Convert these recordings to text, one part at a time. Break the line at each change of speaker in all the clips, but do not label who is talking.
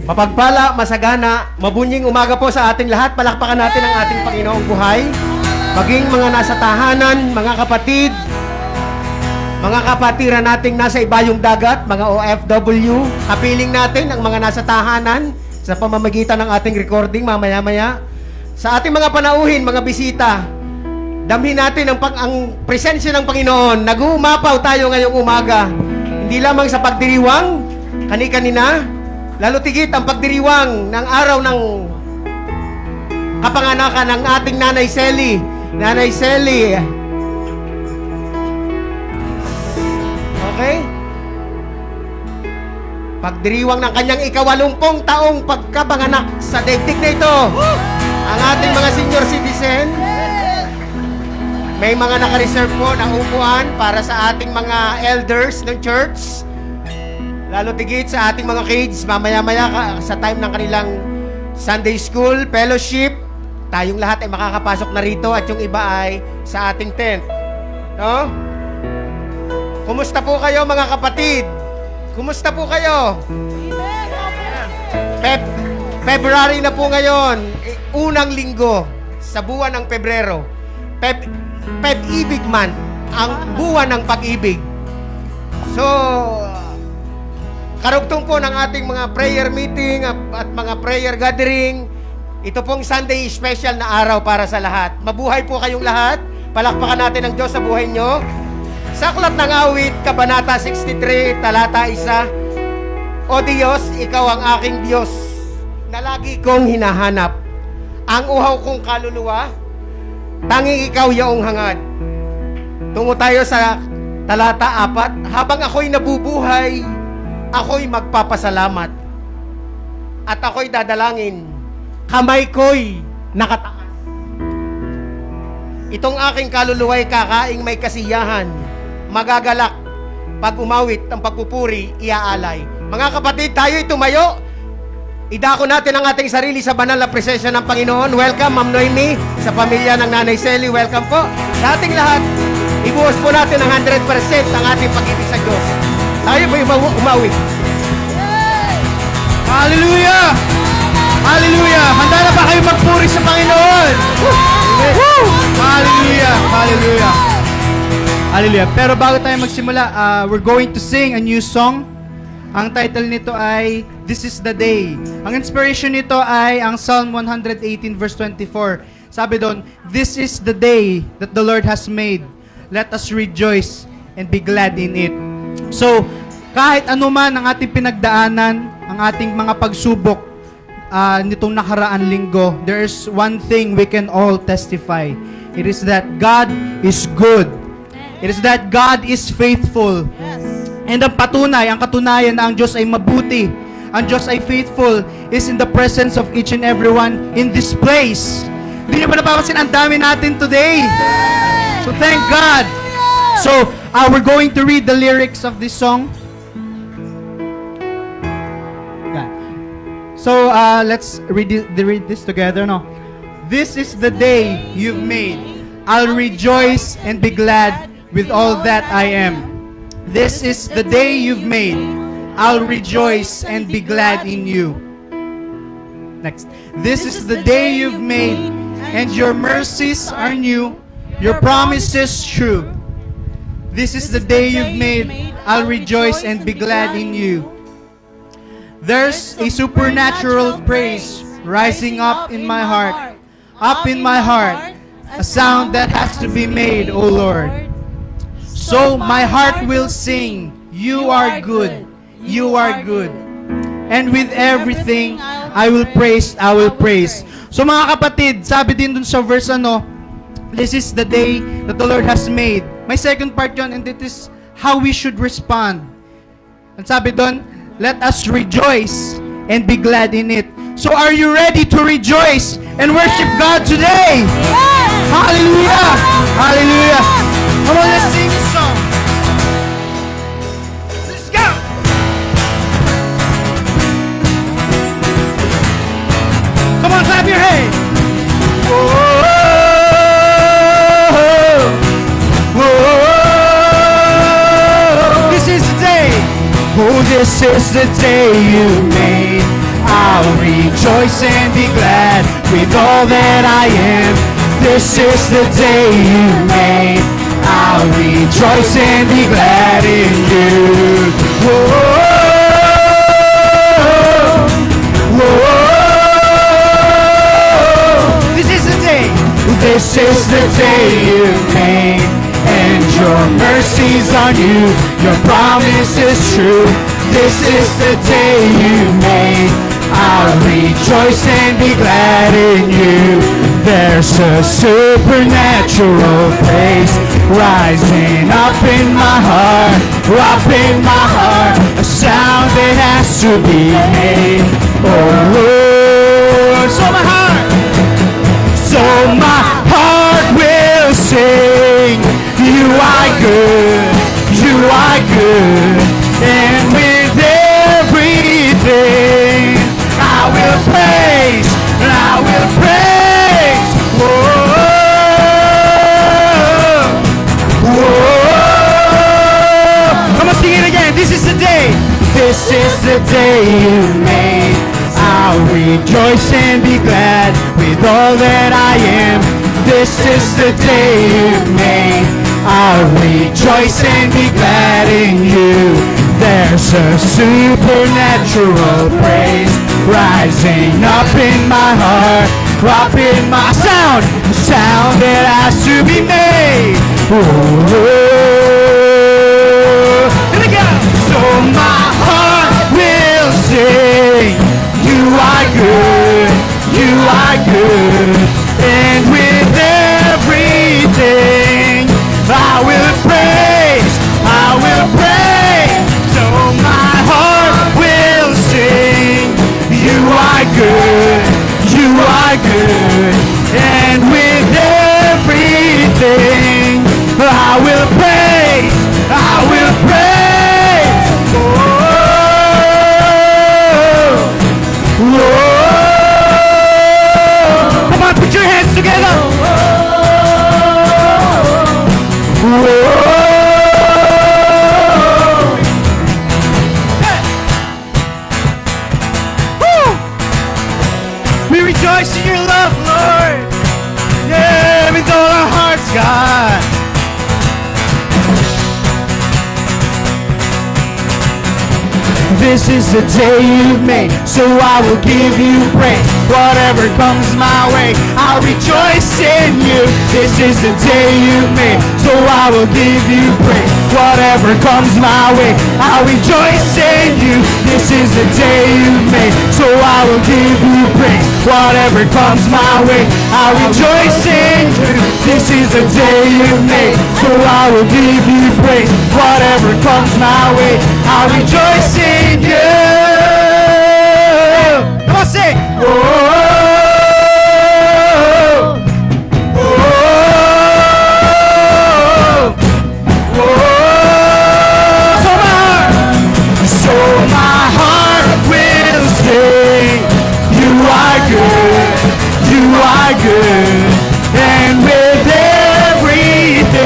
Mapagpala, masagana, mabunying umaga po sa ating lahat. Palakpakan natin ang ating Panginoong buhay. Maging mga nasa tahanan, mga kapatid, mga kapatiran nating nasa ibayong dagat, mga OFW, kapiling natin ang mga nasa tahanan sa pamamagitan ng ating recording mamaya-maya. Sa ating mga panauhin, mga bisita, damhin natin ang presensya ng Panginoon. Nag-uumapaw tayo ngayong umaga. Hindi lamang sa pagdiriwang, kani-kanina, lalo tigit ang pagdiriwang ng araw ng kapanganakan ng ating Nanay Selly. Nanay Selly. Okay? Pagdiriwang ng kanyang 80 taong pagkapanganak sa daigdig na ito. Ang ating mga senior citizen, may mga naka-reserve po na upuan para sa ating mga elders ng church. Lalo tigit sa ating mga kids, mamaya-maya sa time ng kanilang Sunday school, fellowship, tayong lahat ay makakapasok na rito at yung iba ay sa ating tent. No? Kumusta po kayo mga kapatid? Kumusta po kayo? February na po ngayon, unang linggo sa buwan ng Pebrero. Pag-ibig man, ang buwan ng pag-ibig. So, karugtong po ng ating mga prayer meeting at mga prayer gathering, ito pong Sunday special na araw para sa lahat. Mabuhay po kayong lahat. Palakpakan natin ang Diyos sa buhay nyo. Sa Aklat ng Awit, Kabanata 63, Talata 1, O Diyos, Ikaw ang aking Diyos, na lagi kong hinahanap. Ang uhaw kong kaluluwa, tanging Ikaw yaong hangad. Tungo tayo sa Talata 4, habang ako'y nabubuhay, ako'y magpapasalamat at ako'y dadalangin, kamay ko'y nakataas. Itong aking kaluluwa'y kakaing may kasiyahan, magagalak, pag umawit ang pagpupuri, iaalay. Mga kapatid, tayo'y tumayo. Idako natin ang ating sarili sa banal na presensya ng Panginoon. Welcome, Ma'am Noemi, sa pamilya ng Nanay Selly. Welcome po. Sa ating lahat, ibuhos po natin ang 100% ang ating pag-ibig sa Diyos. Tayo po'y umawit.
Hallelujah! Hallelujah! Handa na ba kayo magpuri sa Panginoon? Woo! Hallelujah! Hallelujah! Hallelujah! Pero bago tayo magsimula, we're going to sing a new song. Ang title nito ay This is the Day. Ang inspiration nito ay ang Psalm 118 verse 24. Sabi doon, This is the day that the Lord has made. Let us rejoice and be glad in it. So, kahit anuman ang ating pinagdaanan, ang ating mga pagsubok nitong nakaraan linggo, there's one thing we can all testify. It is that God is good. It is that God is faithful. And ang katunayan na ang Diyos ay mabuti, ang Diyos ay faithful, is in the presence of each and everyone in this place. Hindi niyo ba napapansin ang dami natin today? So thank God. So, we're going to read the lyrics of this song. Yeah. So, let's read this together, no? This is the day you've made. I'll rejoice and be glad with all that I am. This is the day you've made. I'll rejoice and be glad in you. Next. This is the day you've made, and your mercies are new, your promises true. This is the day you've made. I'll rejoice and be glad in you. There's a supernatural praise rising up in my heart. Up in my heart. A sound that has to be made, O Lord. So my heart will sing, you are good. You are good. And with everything, I will praise. So mga kapatid, sabi din dun sa verse this is the day that the Lord has made. May second part yun, and it is how we should respond. And sabi dun, let us rejoice and be glad in it. So are you ready to rejoice and worship God today? Hallelujah! Hallelujah! Come on, let's sing this song. Let's go! Come on, clap your hands. Whoa, whoa, this is the day. Oh, this is the day you made. I'll rejoice and be glad with all that I am. This is the day you made. I'll rejoice and be glad in you. Whoa, whoa. This is the day. This is the day you made, and your mercy's on you. Your promise is true. This is the day you made. I'll rejoice and be glad in you. There's a supernatural praise rising up in my heart, up in my heart. A sound that has to be made. Oh Lord, so my heart will sing. You are good, you are good, and with everything I will praise, I will praise. Whoa, whoa. Come on, sing it again. This is the day. This is the day you made. I'll rejoice and be glad with all that I am. This is the day you made. I'll rejoice and be glad in you. There's a supernatural praise rising up in my heart, up in my sound, a sound that has to be made. Oh, here we go. So my heart will sing. You are good, you are good, and with everything I will praise, I will praise. So my heart will sing. You are good, you are good, and with everything I will praise, I will praise. Oh, oh. Come on, put your hands together. Oh. We rejoice in your love, Lord. Yeah, with all our hearts, God. This is the day you've made, so I will give you praise. Whatever comes my way, I'll rejoice in you. This is the day you've made, so I will give you praise. Whatever comes my way, I'll rejoice in you. This is the day you've made, so I will give you praise. Whatever comes my way, I'll rejoice in you. This is the day you've made, so I will give you praise. Whatever comes my way, I'll rejoice in you. Come on, sing. Whoa. Good, and with everything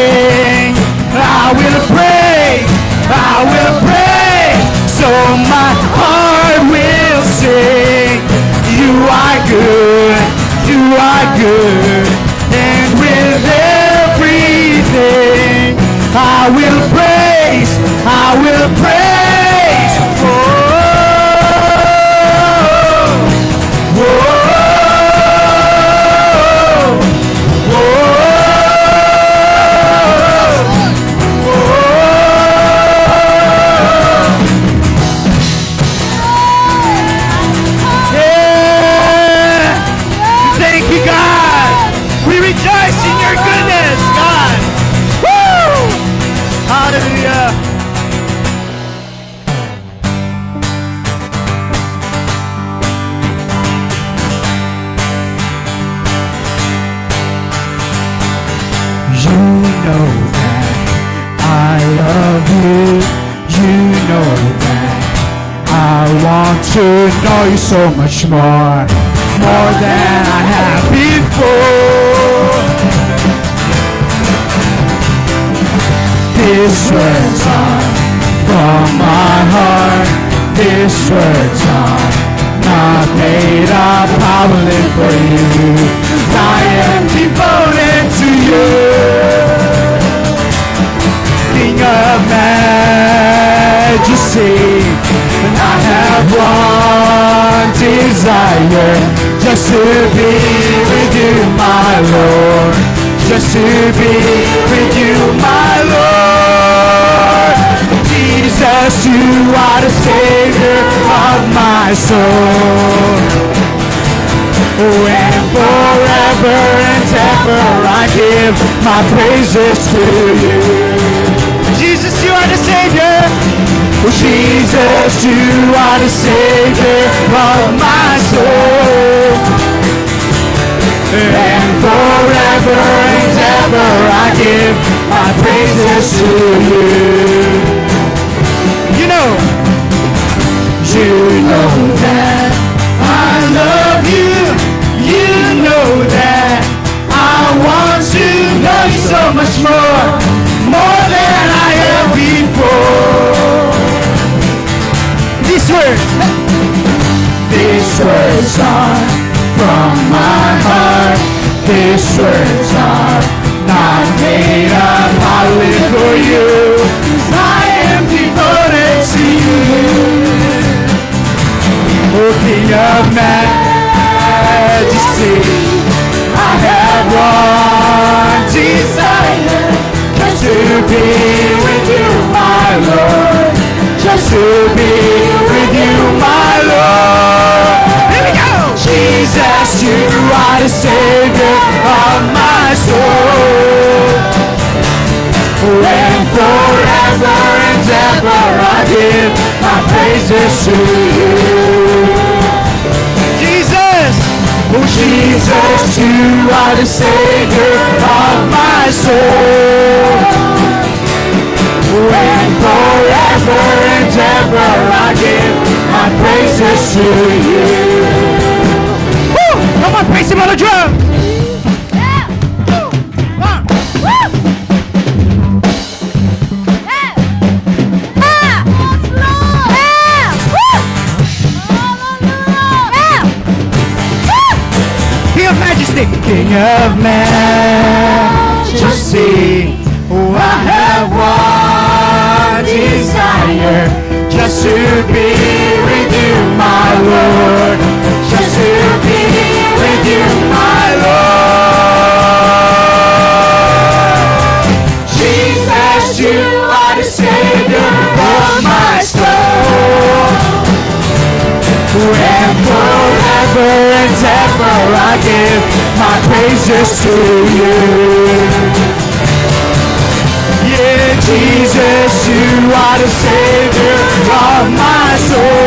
I will praise, I will praise. So my heart will sing. You are good, you are good, and with everything I will praise, I will praise. Oh, oh. To know you so much more than I have before. This words are from my heart. This words are not made up, I will live for you. I am devoted to you. King of majesty, and I have one desire, just to be with you, my Lord. Just to be with you, my Lord. Jesus, you are the Savior of my soul. And forever and ever I give my praises to you. Jesus, you are the Savior. Jesus, you are the Savior of my soul. And forever and ever I give my praises to you. You know that I love you. You know that I want to know you so much more than I have before. These words are from my heart. These words are not made up. I live for you, 'cause I am devoted to you. Oh, King of majesty, I have one desire, just to be with you, my Lord. Just to be with you, my Lord. Here we go! Jesus, you are the Savior of my soul. And forever and ever I give my praises to you. Jesus, oh Jesus, you are the Savior of my soul. And forever and ever I give my praises to you. Woo! Come on, praise him on the drum!
Yeah! Woo! Woo! Yeah! Yeah! Yes, Lord! Yeah! Woo! Hallelujah! Yeah! Woo!
King of majesty, King of majesty, oh, I have one desire, just to be with you, my Lord. Just to be with you, my Lord. Jesus, you are the Savior of my soul. And forever and ever I give my praises to you. Yeah, Jesus, you are the Savior of my soul.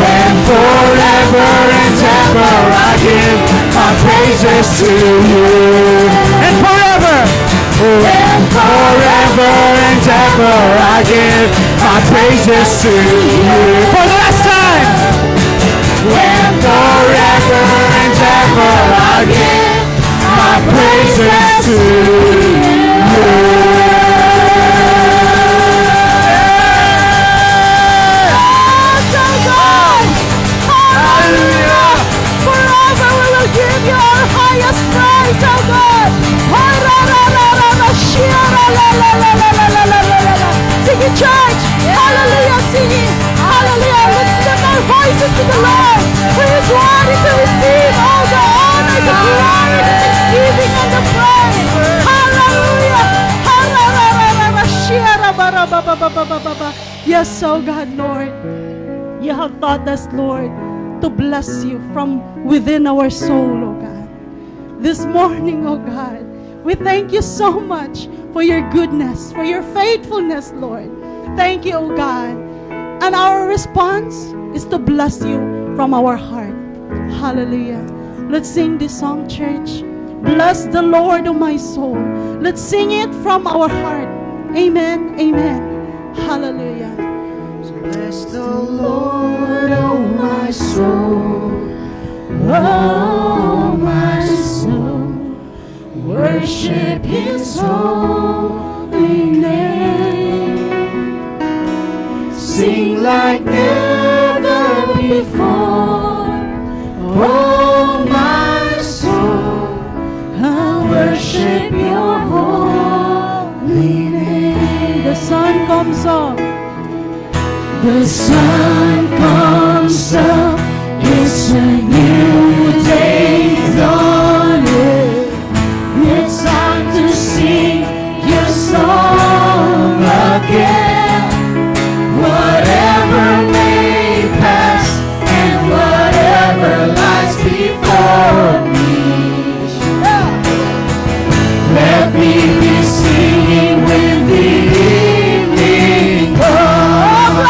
And forever and ever I give my praises to you. And forever and ever I give my praises to you. For the last time. And forever and ever I give my praises to you.
So good! Hallelujah! Forever we will give you our highest praise, oh God! Sing it, church! Hallelujah, singing! Hallelujah! Let's lift our voices to the Lord, for He is worthy to receive all the honor, the glory, the thanksgiving, and the praise! Hallelujah! Yes, oh God, Lord, you have taught us, Lord, to bless you from within our soul, oh God. This morning, oh God, we thank you so much for your goodness, for your faithfulness, Lord. Thank you, oh God. And our response is to bless you from our heart. Hallelujah. Let's sing this song, church. Bless the Lord, oh my soul. Let's sing it from our heart. Amen. Amen. Hallelujah.
Bless the Lord, oh my soul.
Oh, my soul, worship His holy name.
Sing like never
before. Oh, my soul, I worship your holy name. The sun comes up. The sun comes up. It's a new day dawning. It's time to sing your song again. Whatever may pass and whatever lies before me, let me be singing when the evening comes.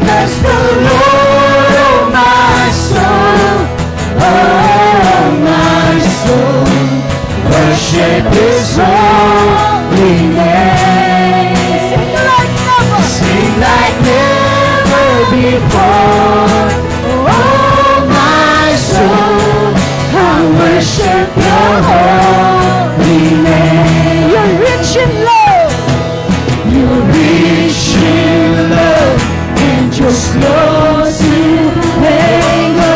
Bless the Lord, oh my soul, oh my soul, worship His holy name. Sing like never before. Oh my soul, I worship your holy name. You're rich in love. You're rich in love, and you're slow to anger.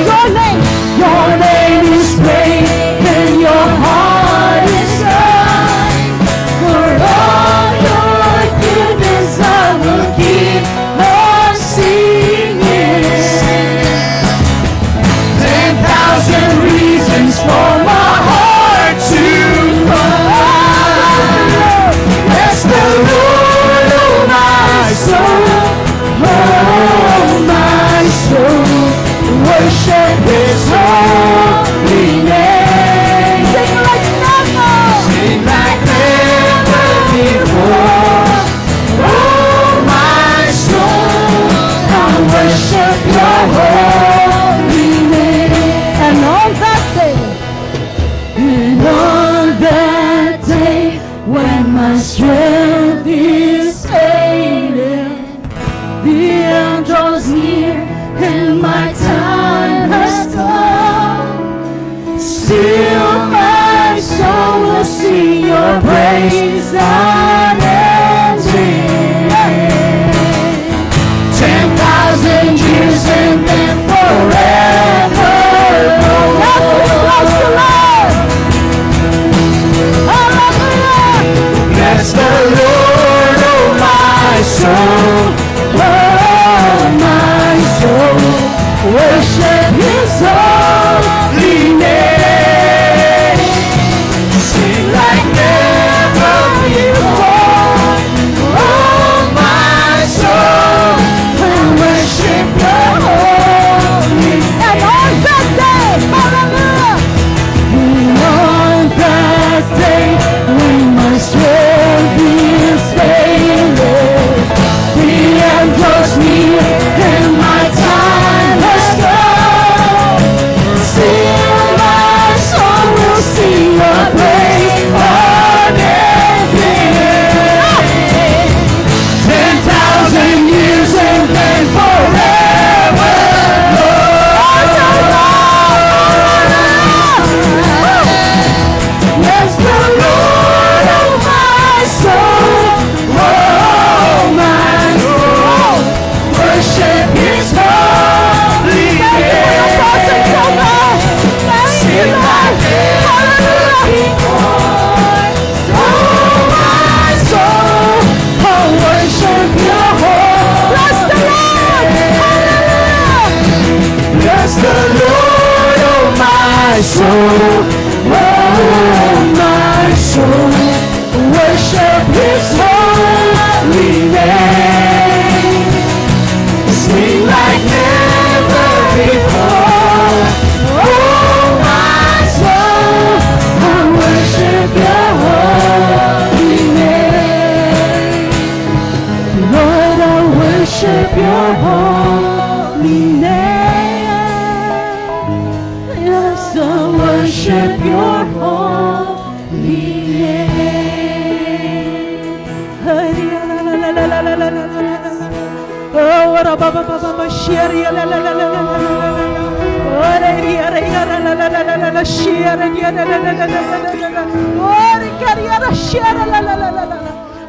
Your name is great, and your heart is kind. For all your goodness, I will keep on singing. 10,000 reasons for my heart to cry. Bless the Lord, oh my soul, oh my soul, worship His holy name. Sing like never before. Oh my soul, I worship your holy name. And on that day, when my strength is failing, the end draws near and my time has come. Still my soul will sing your praise unending. 10,000 years and then forever. Bless the Lord. Hallelujah. Bless the Lord, oh my soul, oh my soul, worship His holy name. Sing like never before. Oh my soul, I worship your holy name. And on that day, hallelujah. And on that day, when my strength is failing, the end draws near and my time has come. Still my soul will sing your praise unending. 10,000 years and then forever. Bless the Lord, oh my soul, oh my soul, worship His holy name. Sing like never before. Oh my soul, oh worship your holy name. Bless the Lord, oh my soul, oh my soul, worship His holy name. Sing like never before. Oh my soul, I worship your holy name. Lord, I worship your holy name. Yes, I worship your holy name. Oh, what a baba baba shiri la la la la la la la.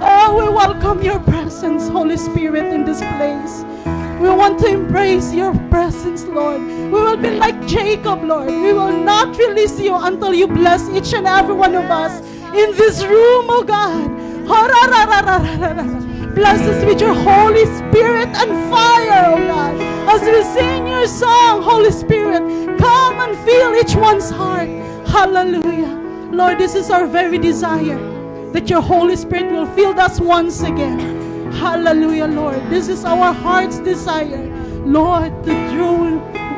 Oh, we welcome your presence, Holy Spirit, in this place. We want to embrace your presence, Lord. We will be like Jacob, Lord. We will not release you until you bless each and every one of us in this room, oh God. Bless us with your Holy Spirit and fire, oh God. As we sing your song, Holy Spirit, come and fill each one's heart. Hallelujah. Lord, this is our very desire, that your Holy Spirit will fill us once again. Hallelujah, Lord. This is our heart's desire, Lord, to draw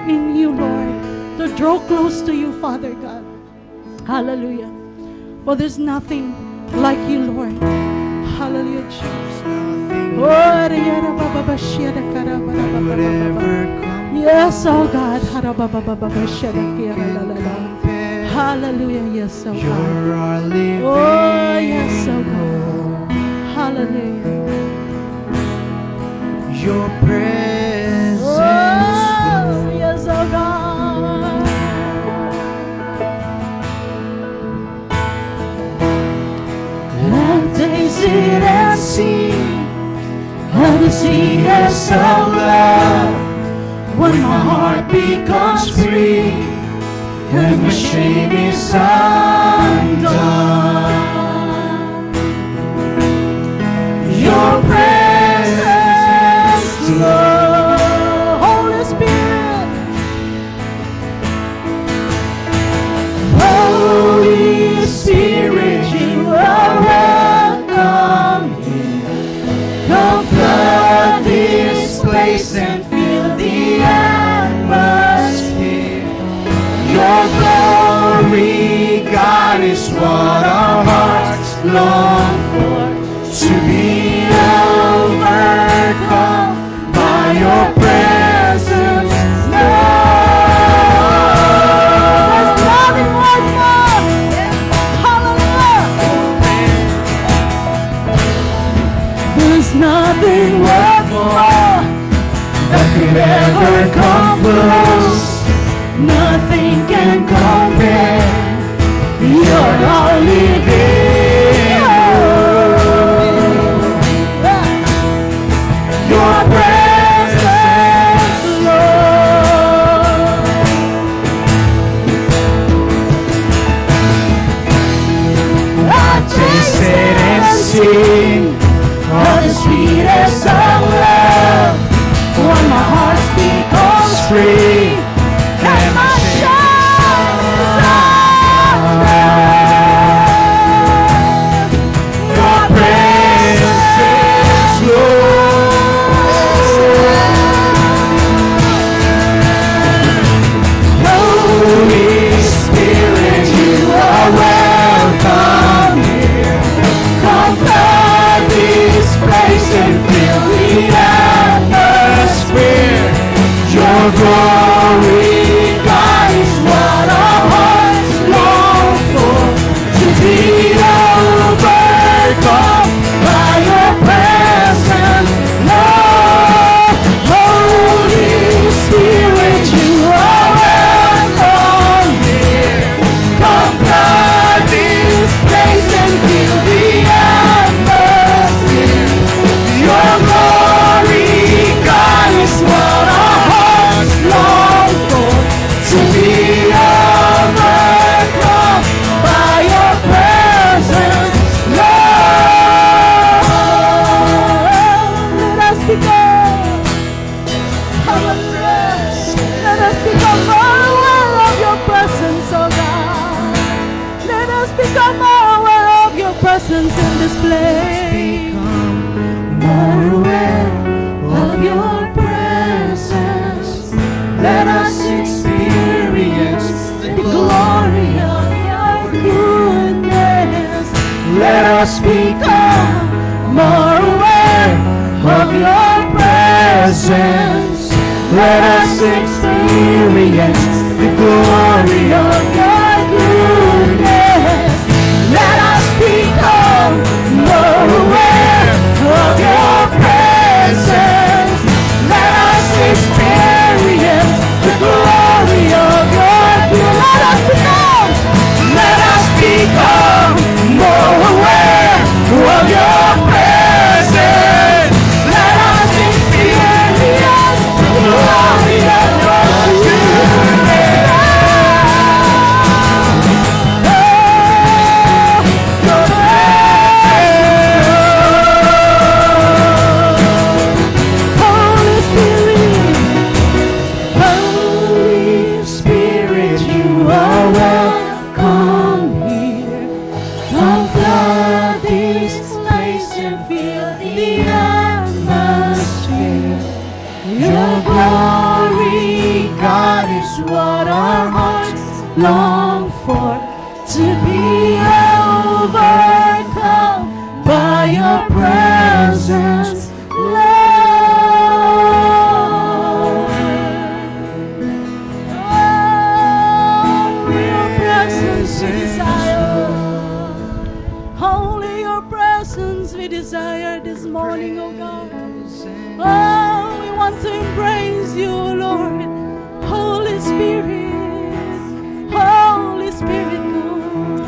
in you, Lord, to draw close to you, Father God. Hallelujah. For there's nothing like you, Lord. Hallelujah, Jesus. Yes, oh God. Hallelujah, yes, oh God. Oh, yes, oh God. Hallelujah.
Your presence.
Oh, yes, oh God.
I've tasted and seen of the sweetness of love. When my heart becomes free and my shame is undone. Your presence,
Lord, Holy Spirit.
Holy Spirit, you are welcome here. Come flood this place and fill the atmosphere. Your glory, God, is what our hearts long for. To be overcome by your presence, Lord.
There's nothing like more. Hallelujah.
There's nothing worth more that could ever come close. Nothing can compare. You're our living hope. Your presence, Lord. I've tasted and seen of the sweetest of love. When my heart becomes free and my shame is undone. Your presence, Lord. Holy Spirit, you are welcome here. Come flood this place and fill the atmosphere. Your glory, God, is what our hearts long for. To be overcome by your presence, Lord. Holy Spirit, you are welcome here. Come flood this place and fill the atmosphere. Your glory, God, is what our hearts long for. To be overcome by your presence, Lord.
Let us become, hallelujah. Let us become more aware of your presence, oh God. Let us become more aware of your presence in this place.
More aware of your presence. Let us experience the glory of your goodness. Let us become more aware of your presence. Let us experience the glory of your goodness. Let us become more aware of your presence. Let us experience the glory of your goodness. Let us become more aware of your presence. Let us experience
what our hearts long for, to be overcome by your presence, Lord. Oh, your presence we desire. Only your presence we desire this morning, oh God. Oh, we want to embrace you, Lord. Holy Spirit, Holy Spirit, Lord.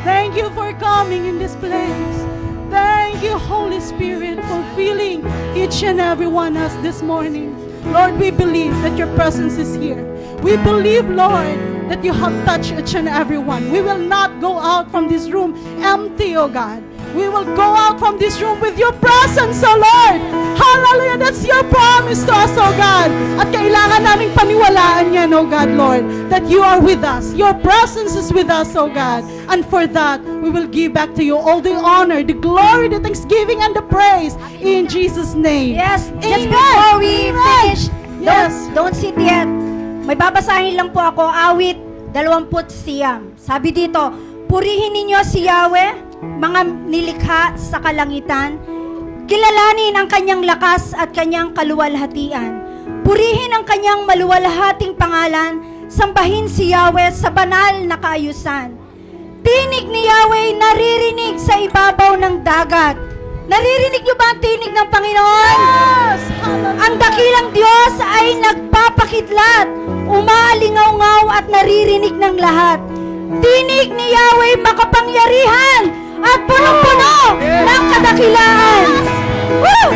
Thank you for coming in this place. Thank you, Holy Spirit, for filling each and every one of us this morning. Lord, we believe that your presence is here. We believe, Lord, that you have touched each and every one. We will not go out from this room empty, oh God. We will go out from this room with your presence, oh Lord. Hallelujah, that's your promise to us, oh God. At kailangan naming paniwalaan yan, oh God, Lord, that you are with us. Your presence is with us, oh God. And for that, we will give back to you all the honor, the glory, the thanksgiving, and the praise in Jesus' name.
Yes, just
Amen.
before we
Amen.
finish,
Yes.
don't sit yet. May babasahin lang po ako, awit 20 siyam. Sabi dito, purihin ninyo si Yahweh, mga nilikha sa kalangitan. Kilalanin ang kanyang lakas at kanyang kaluwalhatian. Purihin ang kanyang maluwalhating pangalan. Sambahin si Yahweh sa banal na kaayusan. Tinig ni Yahweh naririnig sa ibabaw ng dagat. Naririnig niyo ba ang tinig ng Panginoon?
Yes! Hallelujah.
Ang dakilang Diyos ay nagpapakidlat, umaalingaw-ngaw at naririnig ng lahat. Tinig ni Yahweh makapangyarihan at punong-puno ng kadakilaan. Woo!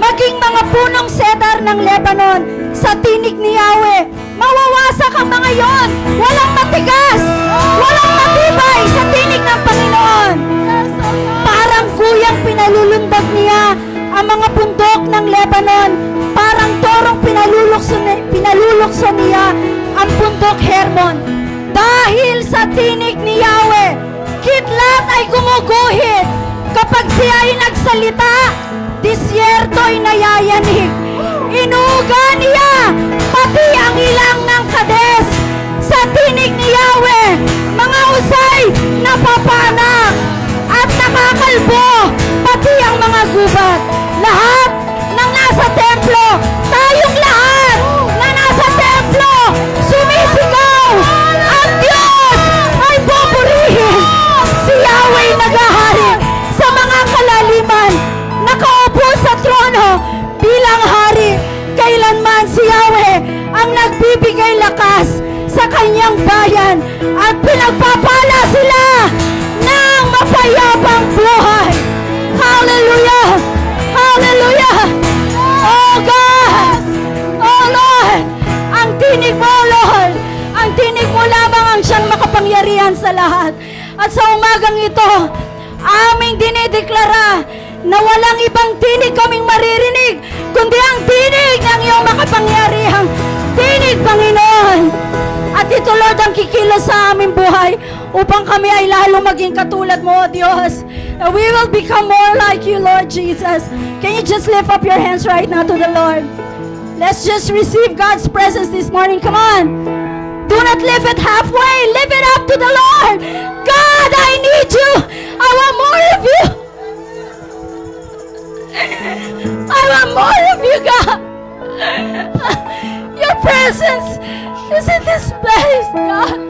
Maging mga punong cedar ng Lebanon sa tinig ni Yahweh, mawawasak ang mga yon. Walang matigas, walang matibay sa tinig ng Panginoon. Parang kuyang pinalulundag niya ang mga bundok ng Lebanon. Parang torong pinalulukso niya ang bundok Hermon. Dahil sa tinig ni Yahweh, kidlat ay gumuguhit. Kapag siya ay nagsalita, disyerto'y nayayanig. Inuuga niya pati ang ilang ng Kades. Sa tinig ni Yahweh, mga usay napapanak at nakakalbo, pati ang mga gubat. Lahat ng nasa templo, tayong lahat na nasa templo, sumisigaw. Ang Diyos ay pupurihin. Si Yahweh naghahari sa mga kalaliman, nakaupo sa trono bilang hari. Kailanman si Yahweh ang nagbibigay lakas sa kanyang bayan at pinagpapala sila ng mapayapang buhay. Hallelujah! Hallelujah! Oh God! Oh Lord! Ang tinig mo, Lord! Ang tinig mo lamang ang siyang makapangyarihan sa lahat. At sa umagang ito, aming dinideklara na walang ibang tinig kaming maririnig, kundi ang tinig ng iyong makapangyarihang tinig, Panginoon. At ito, Lord, ang kikilos sa aming buhay upang kami ay lalo maging katulad mo, O Diyos. And we will become more like you, Lord Jesus. Can you just lift up your hands right now to the Lord? Let's just receive God's presence this morning. Come on. Do not live it halfway. Live it up to the Lord. God, I need you. I want more of you. I want more of you, God. Your presence is in this place, God.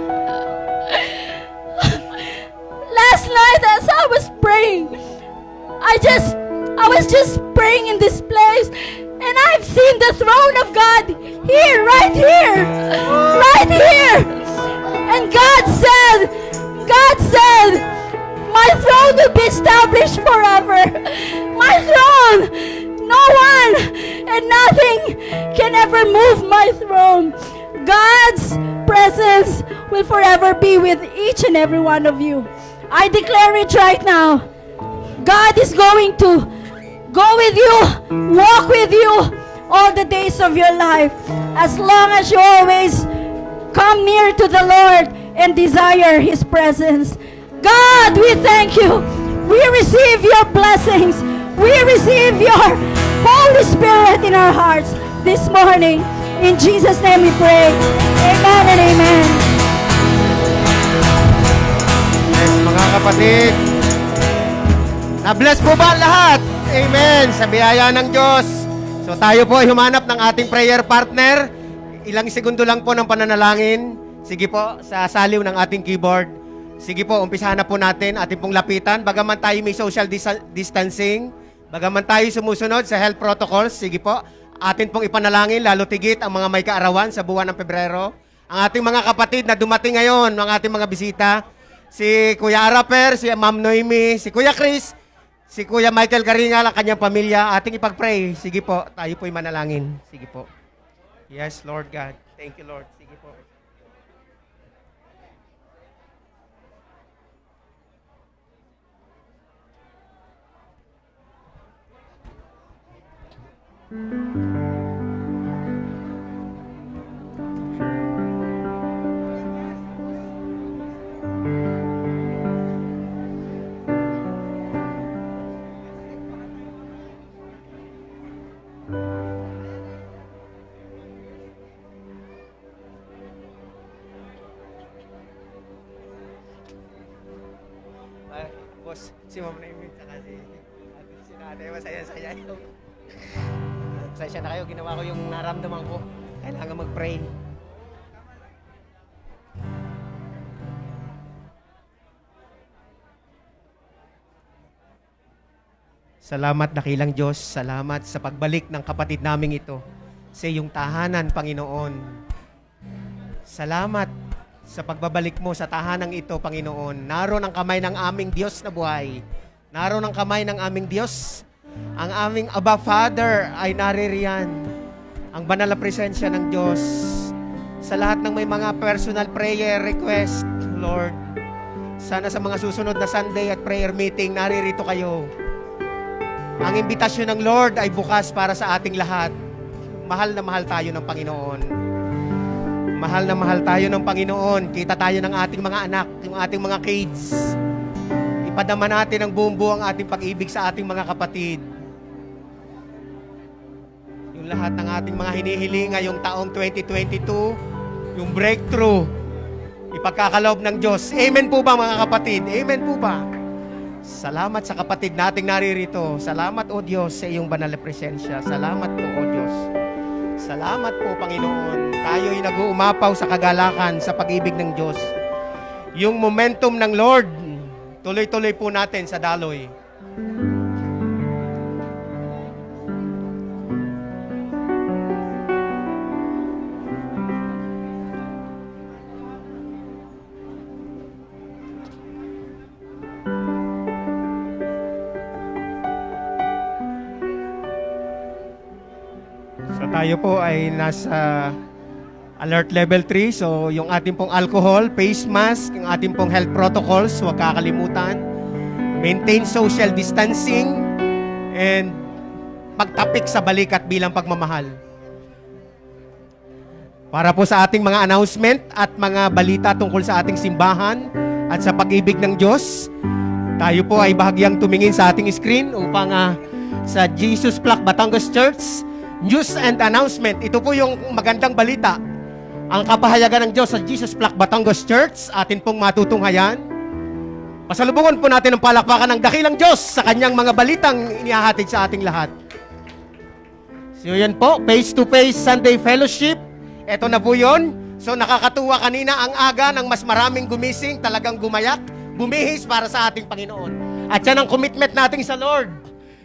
Last night as I was praying, I was just praying in this place, and I've seen the throne of God here, right here, right here. And God said, my throne will be established forever. My throne, no one and nothing can ever move my throne. God's presence will forever be with each and every one of you. I declare it right now. God is going to go with you, walk with you all the days of your life, as long as you always come near to the Lord and desire His presence. God, we thank you. We receive your blessings. We receive your Holy Spirit in our hearts this morning. In Jesus' name we pray. Amen and amen.
Yes, mga kapatid. Na-bless po ba ang lahat? Amen. Sa biyaya ng Diyos. So tayo po ay humanap ng ating prayer partner. Ilang segundo lang po ng pananalangin. Sige po, sa saliw ng ating keyboard. Sige po, umpisahan na po natin. Ating pong lapitan. Bagaman tayo may social distancing. Bagaman tayo sumusunod sa health protocols. Sige po, atin pong ipanalangin, lalo tigit ang mga may kaarawan sa buwan ng Pebrero. Ang ating mga kapatid na dumating ngayon, ang ating mga bisita. Si Kuya Araper, si Ma'am Noemi, si Kuya Chris, si Kuya Michael Karingal, ang kanyang pamilya, ating ipag-pray. Sige po, tayo po'y manalangin. Sige po. Yes, Lord God. Thank you, Lord. Sige po. Boss, si Ma'am Naimit, saka si Nanay, masaya-saya yun. Pasensya na kayo, ginawa ko yung naramdaman ko. Kailangan mag-pray. Salamat dakilang Diyos, salamat sa pagbalik ng kapatid naming ito sa iyong tahanan, Panginoon. Salamat sa pagbabalik mo sa tahanang ito, Panginoon. Naroon ang kamay ng aming Diyos na buhay. Naroon ang kamay ng aming Diyos. Ang aming Abba Father ay naririyan. Ang banal na presensya ng Diyos. Sa lahat ng may mga personal prayer request, Lord, sana sa mga susunod na Sunday at prayer meeting, naririto kayo. Ang imbitasyon ng Lord ay bukas para sa ating lahat. Mahal na mahal tayo ng Panginoon. Mahal na mahal tayo ng Panginoon. Kita tayo ng ating mga anak, yung ating mga kids. Ipadama natin ang buong buo ang ating pag-ibig sa ating mga kapatid. Yung lahat ng ating mga hinihiling ngayong taong 2022, yung breakthrough, ipagkakaloob ng Diyos. Amen po ba mga kapatid? Amen po ba? Salamat sa kapatid nating naririto. Salamat o Diyos sa iyong banal na presensya. Salamat po o Diyos. Salamat po, Panginoon. Tayo'y nag-uumapaw sa kagalakan, sa pag-ibig ng Diyos. Yung momentum ng Lord, tuloy-tuloy po natin sa daloy. So tayo po ay nasa alert level 3. So yung ating pong alcohol, face mask, yung ating pong health protocols, huwag kakalimutan. Maintain social distancing and pagtapik sa balikat bilang pagmamahal. Para po sa ating mga announcement at mga balita tungkol sa ating simbahan at sa pag-ibig ng Diyos, tayo po ay bahagyang tumingin sa ating screen upang sa Jesus Plaque Batangas Church, news and announcement. Ito po yung magandang balita. Ang kapahayagan ng Diyos sa Jesus Plaque Batangas Church, atin pong matutunghayan. Pasalubungan po natin ang palakpakan ng dakilang Diyos sa kanyang mga balitang inihahatid sa ating lahat. So yan po, face-to-face Sunday Fellowship. Ito na po yun. So nakakatuwa kanina ang aga ng mas maraming gumising, talagang gumayak, bumihis para sa ating Panginoon. At yan ang commitment natin sa Lord.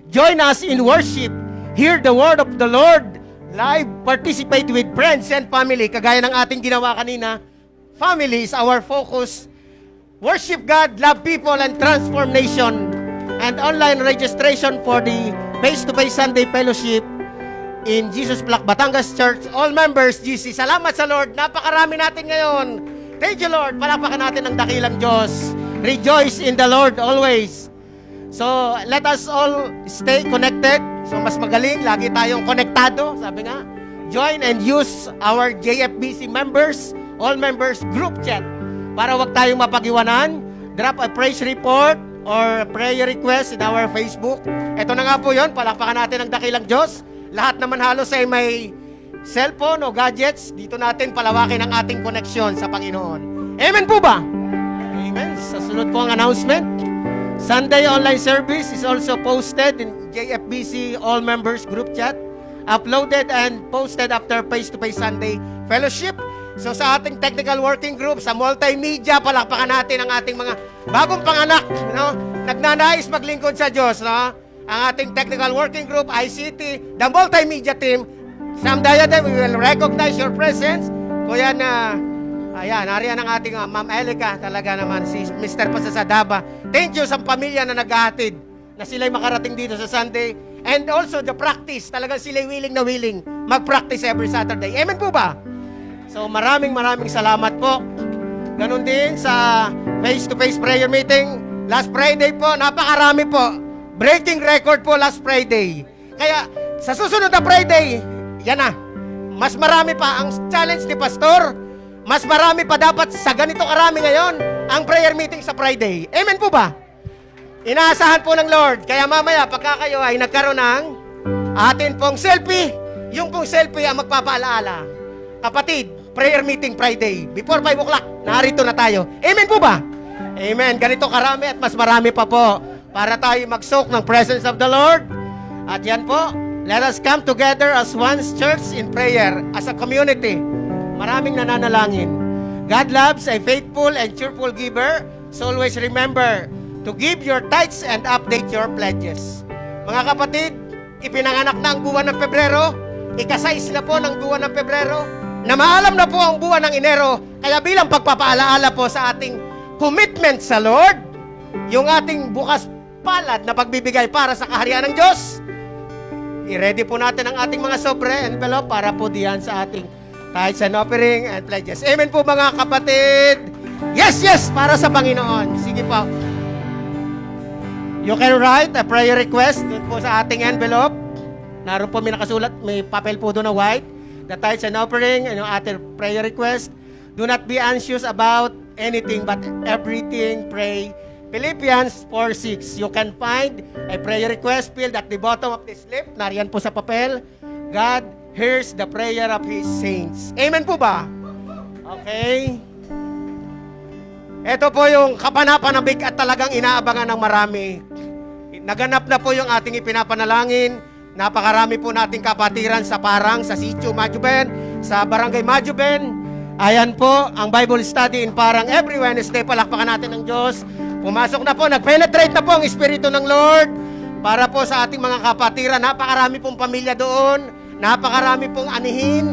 Join us in worship. Hear the word of the Lord. Live, participate with friends and family. Kagaya ng ating ginawa kanina, family is our focus. Worship God, love people, and transform nation. And online registration for the face-to-face Sunday Fellowship in Jesus Plaque Batangas Church. All members, GC, salamat sa Lord. Napakarami natin ngayon. Thank you, Lord. Palapakan natin ang dakilang Diyos. Rejoice in the Lord always. So, let us all stay connected. So, mas magaling. Lagi tayong konektado. Sabi nga, join and use our JFBC members, all members group chat. Para wag tayong mapag-iwanan. Drop a praise report or prayer request in our Facebook. Ito na nga po yun. Palakpakan natin ang dakilang Diyos. Lahat naman halos ay may cellphone o gadgets, dito natin palawakin ang ating koneksyon sa Panginoon. Amen po ba? Amen. Sa sunod po ang announcement. Sunday online service is also posted in JFBC All Members Group Chat, uploaded and posted after face-to-face Sunday fellowship. So sa ating technical working group, sa multimedia, palakpakan natin ang ating mga bagong panganak, no? Nagnanais maglingkod sa Diyos, no? Ang ating technical working group, ICT, the multimedia team, Sam Diadem, we will recognize your presence. Kuya na, ayan, nariyan ang ating Ma'am Elika, talaga naman, si Mr. Pasasadaba. Thank you sa pamilya na naghahatid, na sila'y makarating dito sa Sunday. And also the practice, talagang sila'y willing na willing mag-practice every Saturday. Amen po ba? So maraming salamat po. Ganon din sa face-to-face prayer meeting. Last Friday po, napakarami po. Breaking record po last Friday. Kaya sa susunod na Friday, yan na. Mas marami pa ang challenge ni Pastor. Mas marami pa dapat sa ganito karami ngayon ang prayer meeting sa Friday. Amen po ba? Inaasahan po ng Lord. Kaya mamaya, pagka kayo ay nagkaroon ng atin pong selfie, yung pong selfie ang magpapaalaala. Kapatid, prayer meeting Friday, before 5 o'clock, narito na tayo. Amen po ba? Amen. Ganito karami at mas marami pa po para tayo mag-soak ng presence of the Lord. At yan po, let us come together as one church in prayer, as a community. Maraming nananalangin. God loves a faithful and cheerful giver, so always remember to give your tithes and update your pledges. Mga kapatid, ipinanganak na ang buwan ng Pebrero, ika-6 na po ng buwan ng Pebrero, na maalam na po ang buwan ng Enero, kaya bilang pagpapaalaala po sa ating commitment sa Lord, yung ating bukas palad na pagbibigay para sa kaharian ng Diyos, i-ready po natin ang ating mga sobre envelope para po diyan sa ating tithes and offering and pledges. Amen po mga kapatid. Yes, yes, para sa Panginoon. Sige po. You can write a prayer request doon po sa ating envelope. Naroon po may nakasulat, may papel po doon na white. The tithes and offering and yung ating prayer request. Do not be anxious about anything but everything pray. Philippians 4:6. You can find a prayer request field at the bottom of the slip. Nariyan po sa papel. God hears the prayer of His saints. Amen po ba? Okay. Ito po yung kapanapanabik at talagang inaabangan ng marami. Naganap na po yung ating ipinapanalangin. Napakarami po nating kapatiran sa Parang, sa Sitio Majuben, sa Barangay Majuben. Ayan po, ang Bible study in Parang every Wednesday. Palakpakan natin ng Diyos. Pumasok na po, nag-penetrate na po ang Espiritu ng Lord para po sa ating mga kapatiran. Napakarami pong pamilya doon. Napakarami pong anihin.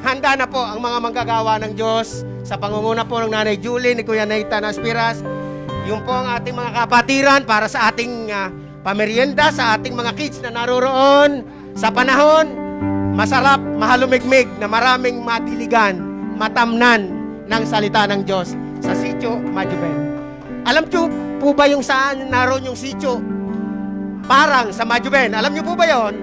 Handa na po ang mga manggagawa ng Diyos sa pangunguna po ng Nanay Julie, ni Kuya Nathan Aspiras. Yung po ang ating mga kapatiran para sa ating pamerienda, sa ating mga kids na naroroon sa panahon masarap, mahalumigmig na maraming madiligan, matamnan ng salita ng Diyos sa Sitio Majuben. Alam niyo po ba yung saan naroon yung Sitio Parang sa Majuben? Alam niyo po ba yon?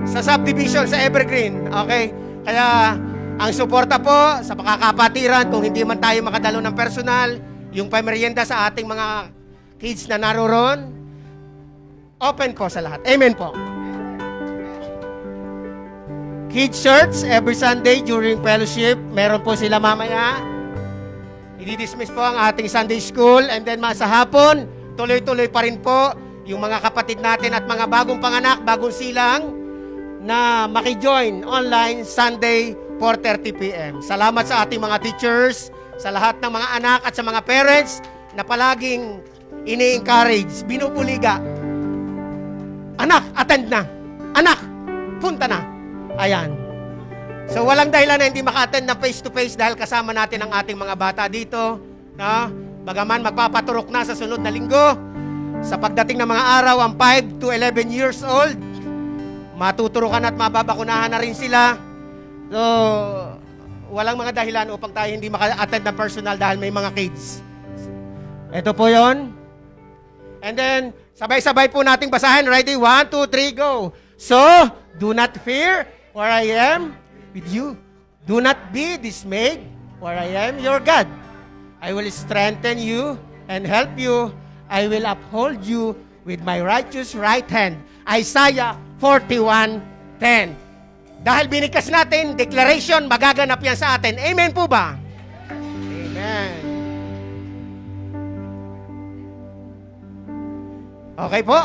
Sa subdivision, sa Evergreen. Okay? Kaya ang suporta po sa pakakapatiran, kung hindi man tayo makadalo ng personal, yung pamerienda sa ating mga kids na naroroon, open po sa lahat. Amen po. Kids Church, every Sunday during fellowship, meron po sila mamaya. I-dismiss po ang ating Sunday School, and then sa hapon, tuloy-tuloy pa rin po yung mga kapatid natin at mga bagong panganak, bagong silang, na maki-join online Sunday 4:30 p.m. Salamat sa ating mga teachers, sa lahat ng mga anak at sa mga parents na palaging ini-encourage, binubuliga. Anak, attend na. Anak, punta na. Ayan. So walang dahilan na hindi maka-attend na face-to-face dahil kasama natin ang ating mga bata dito. No? Bagaman magpapaturok na sa sunod na linggo, sa pagdating ng mga araw ang 5 to 11 years old, matuturukan at mababakunahan na rin sila. So, walang mga dahilan upang tayo hindi maka-attend ng personal dahil may mga kids. Ito po yon. And then, sabay-sabay po nating basahin. Ready? 1, 2, 3, go. So, do not fear, for I am with you. Do not be dismayed, for I am your God. I will strengthen you and help you. I will uphold you with my righteous right hand. Isaiah 41:10. Dahil binigkas natin, declaration, magaganap yan sa atin. Amen po ba? Amen. Okay po.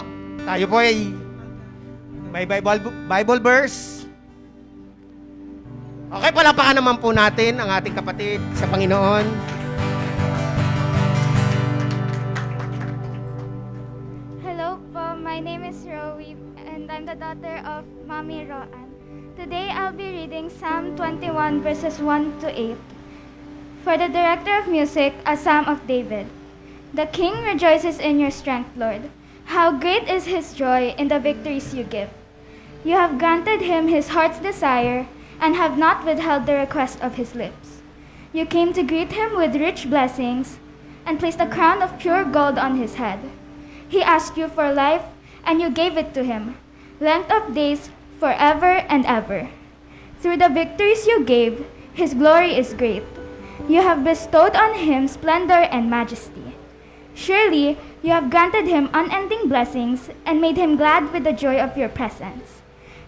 Tayo po ay may Bible verse. Okay, palapakan naman po natin ang ating kapatid sa Panginoon.
Hello po, my name is Rowie and I'm the daughter of Mommy Roan. Today I'll be reading Psalm 21 verses 1 to 8. For the director of music, a psalm of David. The king rejoices in your strength, Lord. How great is his joy in the victories you give. You have granted him his heart's desire and have not withheld the request of his lips. You came to greet him with rich blessings and placed a crown of pure gold on his head. He asked you for life, and you gave it to him, length of days forever and ever. Through the victories you gave, his glory is great. You have bestowed on him splendor and majesty. Surely you have granted him unending blessings and made him glad with the joy of your presence.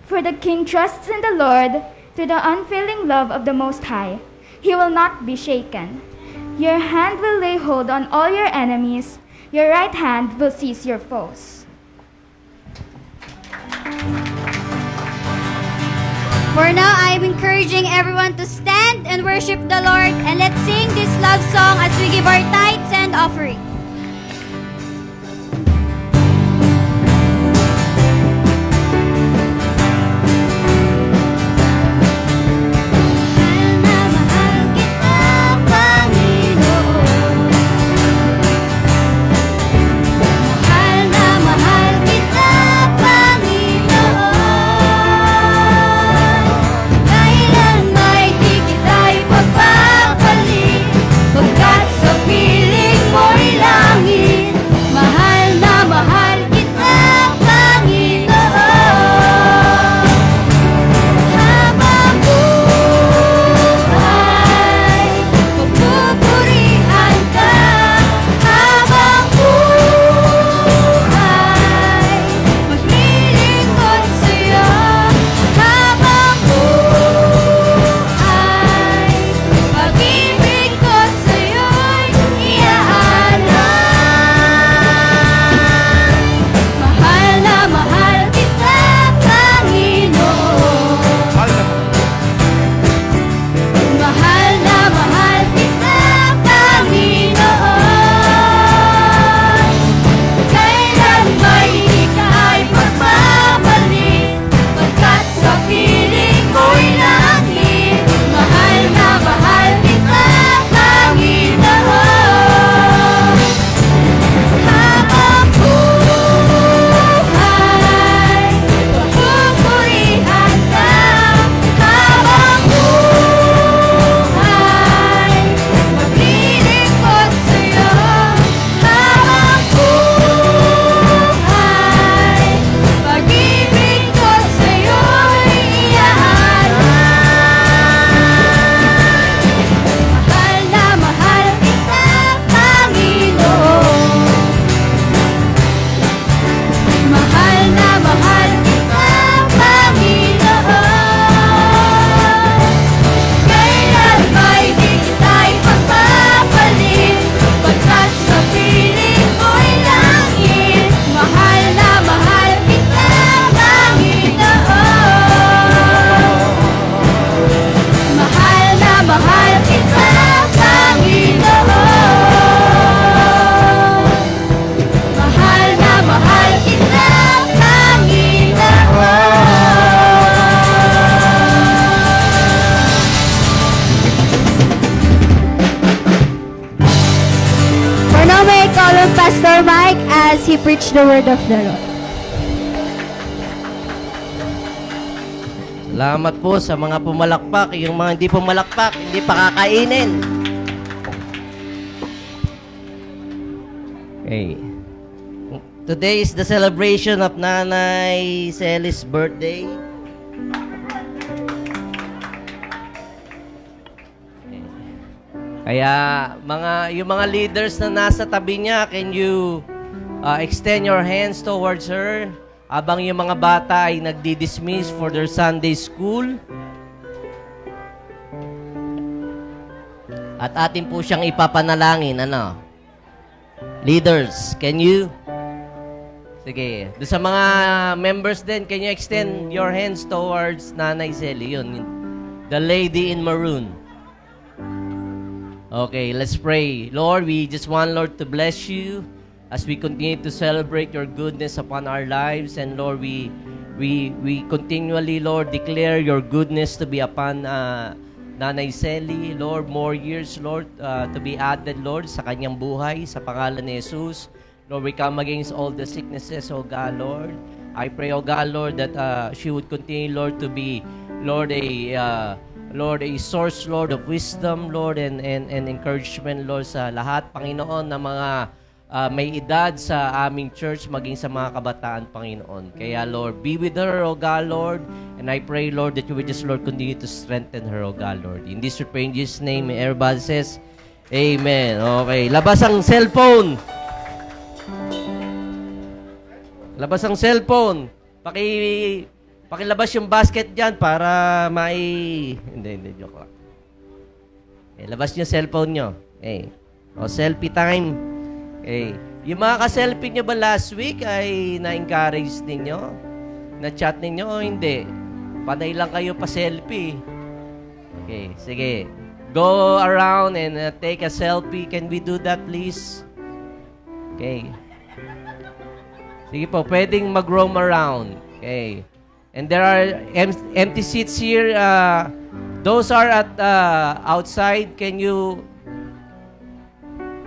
For the king trusts in the Lord through the unfailing love of the Most High. He will not be shaken. Your hand will lay hold on all your enemies. Your right hand will seize your foes.
For now, I'm encouraging everyone to stand and worship the Lord, and let's sing this love song as we give our tithes and offering. Pastor Mike as he preached the word of the Lord.
Salamat po sa mga pumalakpak. Yung mga hindi pumalakpak, hindi pa kakainin. Okay. Today is the celebration of Nanay Celi's birthday. Kaya yung mga leaders na nasa tabi niya, can you extend your hands towards her habang yung mga bata ay nagdi-dismiss for their Sunday school. At atin po siyang ipapanalangin, ano? Leaders, can you? Sige. Doon sa mga members din, can you extend your hands towards Nanay Selly? Yun. The lady in maroon. Okay, let's pray. Lord, we just want, Lord, to bless you as we continue to celebrate your goodness upon our lives. And Lord, we continually, Lord, declare your goodness to be upon Nanay Selly. Lord, more years, Lord, to be added, Lord, sa kanyang buhay, sa pangalan ni Jesus. Lord, we come against all the sicknesses, oh God, Lord. I pray, oh God, Lord, that she would continue, Lord, to be, Lord, a source, Lord, of wisdom, Lord, and encouragement, Lord, sa lahat, Panginoon, na mga may edad sa aming church, maging sa mga kabataan, Panginoon. Kaya, Lord, be with her, oh God, Lord, and I pray, Lord, that you would just, Lord, continue to strengthen her, oh God, Lord. In this we pray in Jesus' name, everybody says, Amen. Okay, labas ang cellphone. Labas ang cellphone. Pakilabas yung basket dyan para Hindi, joke lang. Okay, labas nyo cellphone nyo. Okay. O, selfie time. Okay. Yung mga ka-selfie nyo ba last week ay na-encourage ninyo? Na-chat ninyo o hindi? Panay lang kayo pa-selfie. Okay, sige. Go around and take a selfie. Can we do that, please? Okay. Sige po, pwedeng mag-roam around. Okay. And there are empty seats here. Those are at outside. Can you...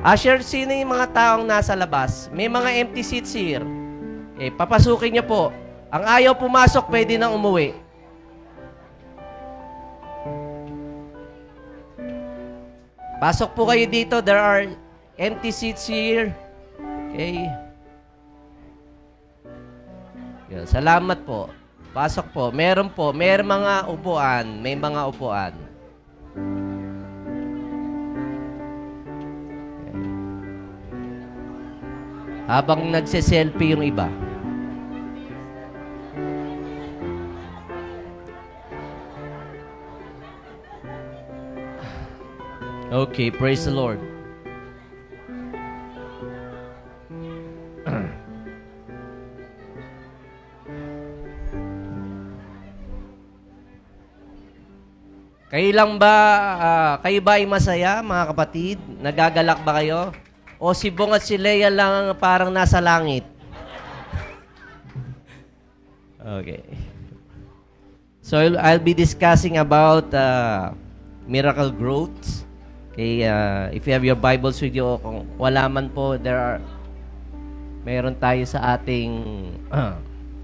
Asher, sino yung mga taong nasa labas? May mga empty seats here. Okay, papasukin niyo po. Ang ayaw pumasok, pwede nang umuwi. Pasok po kayo dito. There are empty seats here. Okay. Yan, salamat po. Pasok po. Meron po. Meron mga upuan. May mga upuan. Okay. Habang nagse-selfie yung iba. Okay, praise the Lord. Kayo ba ay masaya, mga kapatid? Nagagalak ba kayo? O si Bong at si Leia lang parang nasa langit? Okay. So I'll be discussing about miracle growth. Okay, if you have your Bibles with you, kung wala man po, meron tayo sa ating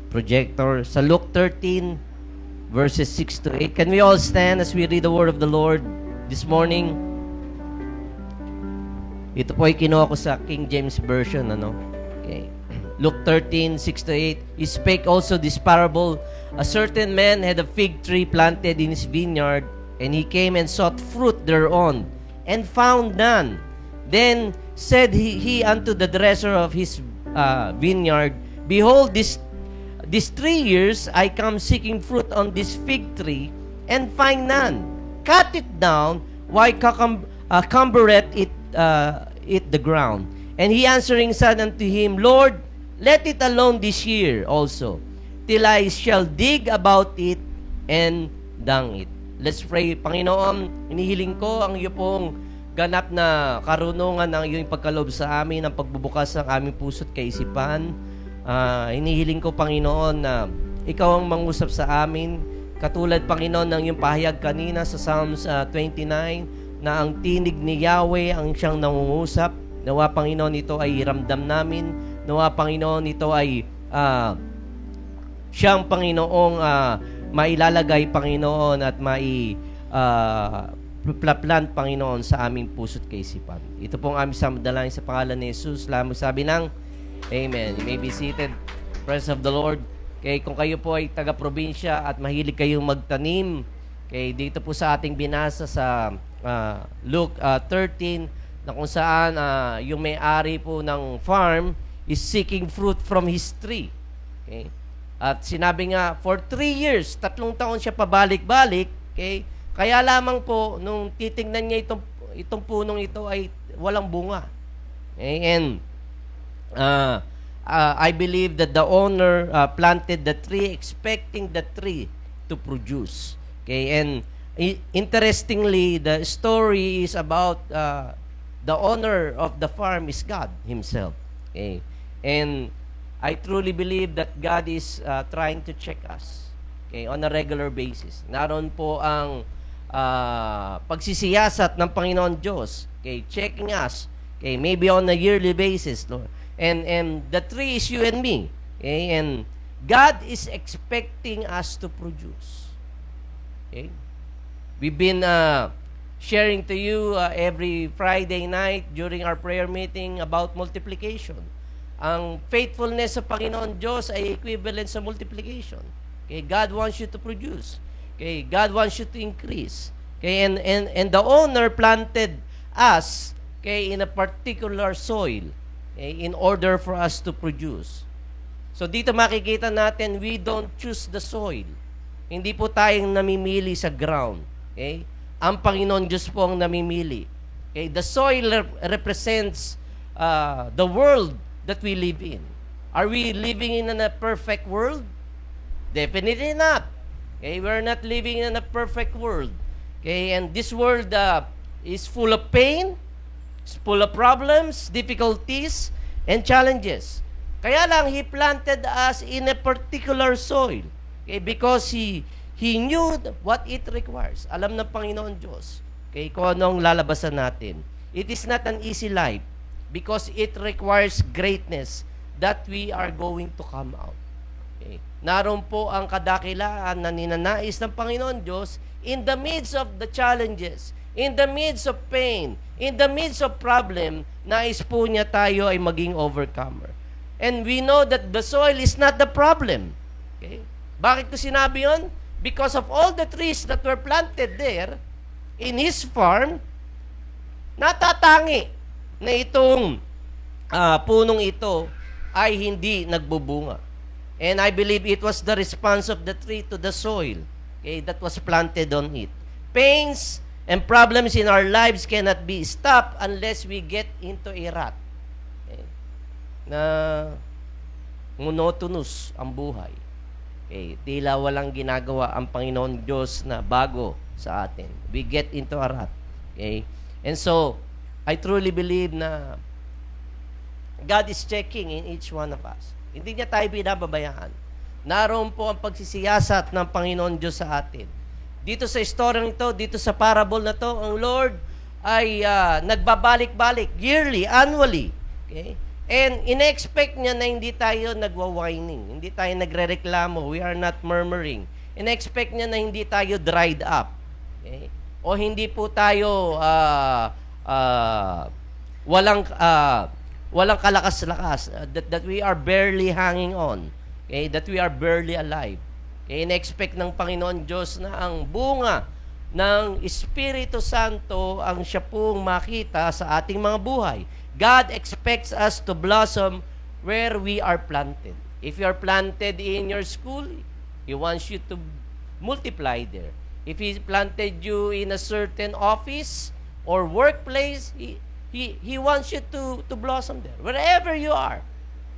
projector. Sa Luke 13, verses 6 to 8. Can we all stand as we read the word of the Lord this morning? Ito po ay kinuha ko sa King James Version, ano? Okay. Luke 13, 6 to 8. He spake also this parable. A certain man had a fig tree planted in his vineyard, and he came and sought fruit thereon, and found none. Then said he unto the dresser of his vineyard, Behold, these 3 years I come seeking fruit on this fig tree, and find none. Cut it down, why cumbereth it the ground? And he answering said unto him, Lord, let it alone this year also, till I shall dig about it and dung it. Let's pray. Panginoon, inihiling ko ang iyo pong ganap na karunungan ng iyong pagkaloob sa amin, ang pagbubukas ng aming puso't kaisipan. Hinihiling ko, Panginoon, na ikaw ang mangusap sa amin. Katulad, Panginoon, ng iyong pahayag kanina sa Psalms 29, na ang tinig ni Yahweh ang siyang nangungusap. Nawa, Panginoon, ito ay ramdam namin. Nawa, Panginoon, ito ay siyang Panginoong mailalagay, Panginoon, at maiplant, Panginoon, sa aming puso't kaisipan. Ito pong aming samdalain sa pangalan ni Jesus. Lamang sabi ng Amen. You may be seated. Praise of the Lord. Okay, kung kayo po ay taga-probinsya at mahilig kayong magtanim, okay, dito po sa ating binasa sa Luke 13, na kung saan yung may-ari po ng farm is seeking fruit from his tree. Okay? At sinabi nga, for 3 years, 3 taon siya pabalik-balik, okay? Kaya lamang po, nung titingnan niya itong punong ito ay walang bunga. Okay? And I believe that the owner planted the tree expecting the tree to produce. Okay? And interestingly, the story is about the owner of the farm is God Himself. Okay? And I truly believe that God is trying to check us, okay, on a regular basis. Naroon po ang pagsisiyasat ng Panginoon Diyos, okay, checking us, okay, maybe on a yearly basis, Lord. And the tree is you and me, okay, and God is expecting us to produce. Okay? We've been sharing to you every Friday night during our prayer meeting about multiplication. Ang faithfulness sa Panginoon Diyos ay equivalent sa multiplication. Okay, God wants you to produce. Okay, God wants you to increase. Okay, and the owner planted us, okay, in a particular soil, okay, in order for us to produce. So dito makikita natin, we don't choose the soil. Hindi po tayong namimili sa ground. Okay? Ang Panginoon Diyos po ang namimili. Okay? The soil represents the world that we live in. Are we living in a perfect world? Definitely not. Okay, we're not living in a perfect world. Okay, and this world is full of pain, it's full of problems, difficulties, and challenges. Kaya lang, He planted us in a particular soil. Okay, because He knew what it requires. Alam ng Panginoon Diyos, okay, kung anong lalabasan natin. It is not an easy life, because it requires greatness that we are going to come out. Okay. Naroon po ang kadakilaan na ninanais ng Panginoon Diyos in the midst of the challenges, in the midst of pain, in the midst of problem, nais po niya tayo ay maging overcomer. And we know that the soil is not the problem. Okay. Bakit ko sinabi yun? Because of all the trees that were planted there in His farm, natatangi na itong punong ito ay hindi nagbubunga. And I believe it was the response of the tree to the soil, okay, that was planted on it. Pains and problems in our lives cannot be stopped unless we get into a rut. Okay, na monotonous ang buhay. Okay, tila walang ginagawa ang Panginoon Diyos na bago sa atin. We get into a rut. Okay? And so, I truly believe na God is checking in each one of us. Hindi niya tayo binababayaan. Naroon po ang pagsisiyasat ng Panginoon Diyos sa atin. Dito sa story nito, dito sa parable na to, ang Lord ay nagbabalik-balik, yearly, annually. Okay? And ina-expect niya na hindi tayo nagwa-whining, hindi tayo nagre-reklamo, we are not murmuring. Ina-expect niya na hindi tayo dried up. Okay? O hindi po tayo walang kalakas-lakas, that we are barely hanging on, okay, that we are barely alive. Okay, in-expect ng Panginoon Diyos na ang bunga ng Espiritu Santo ang siya pong makita sa ating mga buhay. God expects us to blossom where we are planted. If you are planted in your school, He wants you to multiply there. If He planted you in a certain office or workplace, He wants you to blossom there. Wherever you are,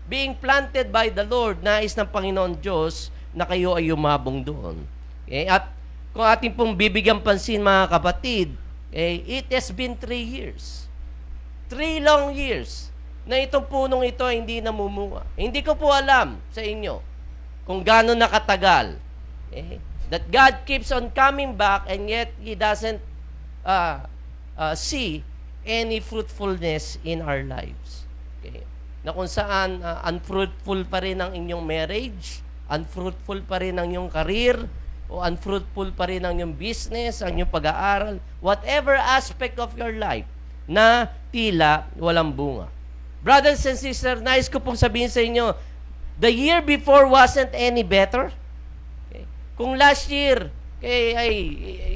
being planted by the Lord, nais ng Panginoon Diyos na kayo ay umabong doon. Okay? At kung ating pong bibigyan pansin, mga kapatid, it has been 3 years. 3 long years na itong punong ito ay hindi namumunga. Hindi ko po alam sa inyo kung gaano nakatagal. Okay? That God keeps on coming back and yet He doesn't see any fruitfulness in our lives. Okay? Na kung saan unfruitful pa rin ang inyong marriage, unfruitful pa rin ang inyong career, o unfruitful pa rin ang inyong business, ang inyong pag-aaral, whatever aspect of your life na tila walang bunga. Brothers and sisters, nais ko pong sabihin sa inyo, the year before wasn't any better. Okay? Kung last year, ay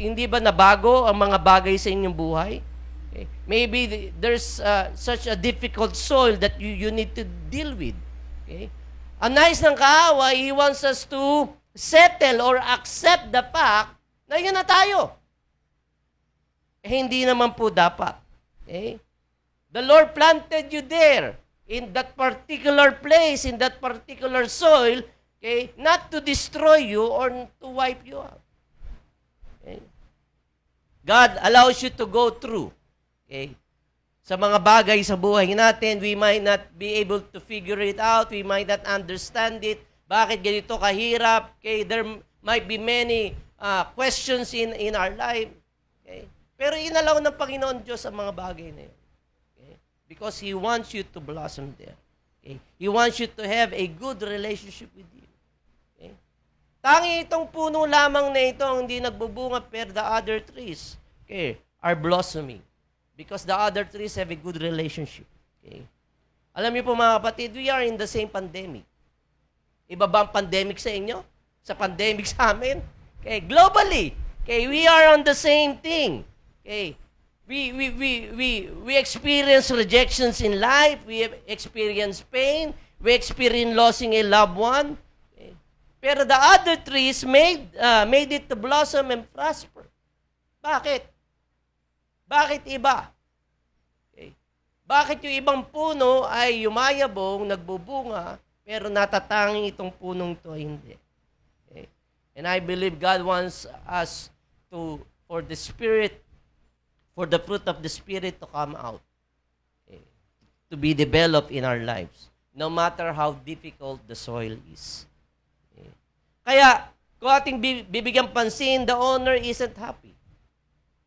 hindi ba nabago ang mga bagay sa inyong buhay? Okay. Maybe there's such a difficult soil that you need to deal with. Okay. Ang nais ng kaaway, he wants us to settle or accept the fact na yun na tayo. Hindi naman po dapat. Okay? The Lord planted you there, in that particular place, in that particular soil, okay, not to destroy you or to wipe you out. Okay? God allows you to go through. Okay? Sa mga bagay sa buhay natin, we might not be able to figure it out, we might not understand it. Bakit ganito kahirap? Okay? There might be many questions in our life. Okay? Pero inalaw ng Panginoon Diyos ang mga bagay na yun. Okay? Because He wants you to blossom there. Okay? He wants you to have a good relationship with you. Okay? Tangi itong puno lamang na ito ang hindi nagbubunga, pero the other trees, okay, are blossoming. Because the other trees have a good relationship. Okay? Alam niyo po mga kapatid, we are in the same pandemic. Iba ba ang pandemic sa inyo? Sa pandemic sa amin? Okay, globally, okay, we are on the same thing. Okay, we experience rejections in life, we experience pain, we experience losing a loved one. Okay. Pero the other trees made it to blossom and prosper. Bakit? Bakit iba? Okay. Bakit yung ibang puno ay yumayabong, nagbubunga, pero natatangi itong punong to hindi? Okay. And I believe God wants us for the fruit of the Spirit to come out. Okay. To be developed in our lives, no matter how difficult the soil is. Okay. Kaya, kung ating bibigyan pansin, the owner isn't happy.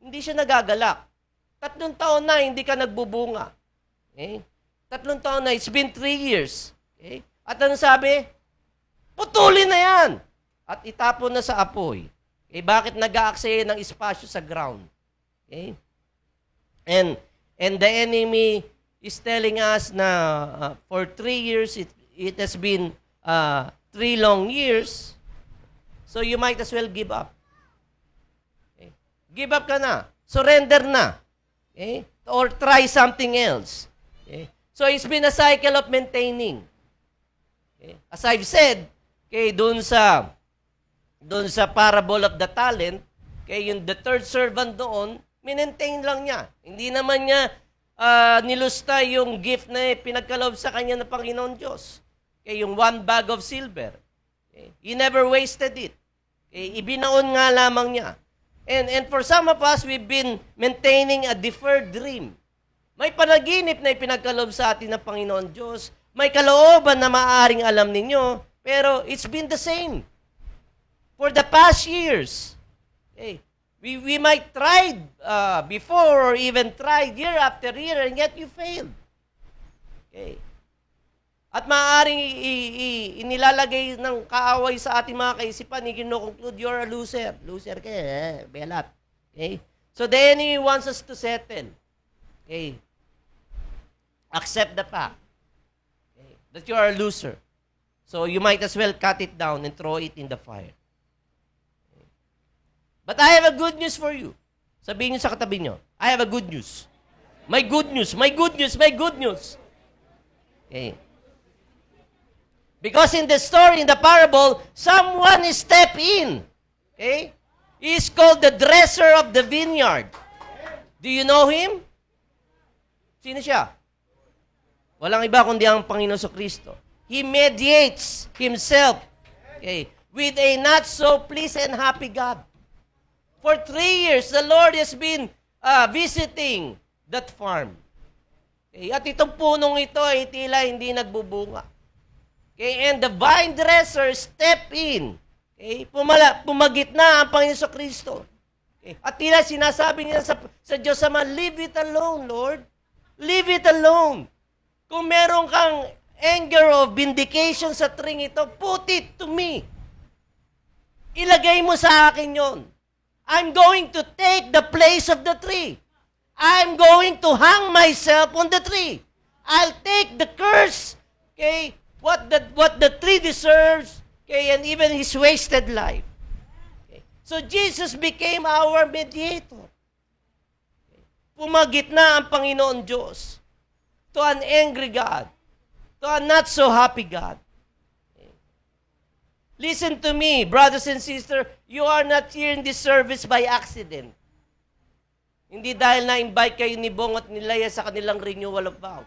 Hindi siya nagagalak. 3 taon na, hindi ka nagbubunga. Okay? 3 taon na, it's been 3 years. Okay? At ano sabi? Putulin na yan! At itapon na sa apoy. Okay? Bakit nag-aaksaya ng espasyo sa ground? Okay? And the enemy is telling us na for 3 years, it has been 3 long years, so you might as well give up. Okay? Give up ka na. Surrender na. Okay? Or try something else. Okay? So it's been a cycle of maintaining. Okay? As I've said, okay, doon sa parable of the talent, okay, yung the third servant doon, minentain lang niya. Hindi naman niya nilusta yung gift na pinagkaloob sa kanya ng Panginoon Diyos. Okay, yung 1 bag of silver. Okay? He never wasted it. Okay? Ibinaon nga lamang niya. And for some of us, we've been maintaining a deferred dream. May panaginip na ipinagkaloob sa atin ng Panginoon Diyos. May kalooban na maaaring alam ninyo, pero it's been the same for the past years. Okay. We might tried before or even tried year after year and yet you failed. Okay. At maaaring inilalagay ng kaaway sa ating mga kaisipan, i-conclude, you're a loser. Loser ka belat. Okay? So the enemy wants us to settle. Okay? Accept the fact, okay, that you are a loser. So you might as well cut it down and throw it in the fire. Okay? But I have a good news for you. Sabihin niyo sa katabi niyo, I have a good news. My good news, my good news, my good news. Okay? Because in the story, in the parable, someone step in. Okay? He is called the dresser of the vineyard. Do you know him? Sino siya? Walang iba kundi ang Panginoon Kristo. He mediates himself, okay, with a not so pleased and happy God. For 3 years, the Lord has been visiting that farm. Okay? At itong punong ito ay tila hindi nagbubunga. Okay, and the vine dresser step in. Okay, pumagit na ang Panginoon Kristo. Okay, at tila sinasabi niya sa Diyos Ama, leave it alone, Lord. Leave it alone. Kung meron kang anger of vindication sa tree ito, put it to me. Ilagay mo sa akin yon. I'm going to take the place of the tree. I'm going to hang myself on the tree. I'll take the curse, okay, what the tree deserves, okay, and even his wasted life. Okay. So Jesus became our mediator. Okay. Pumagit na ang Panginoon Diyos to an angry God, to a not so happy God. Listen to me, brothers and sisters, you are not here in this service by accident. Hindi dahil na-invite kayo ni Bong at ni Leia sa kanilang renewal of vows.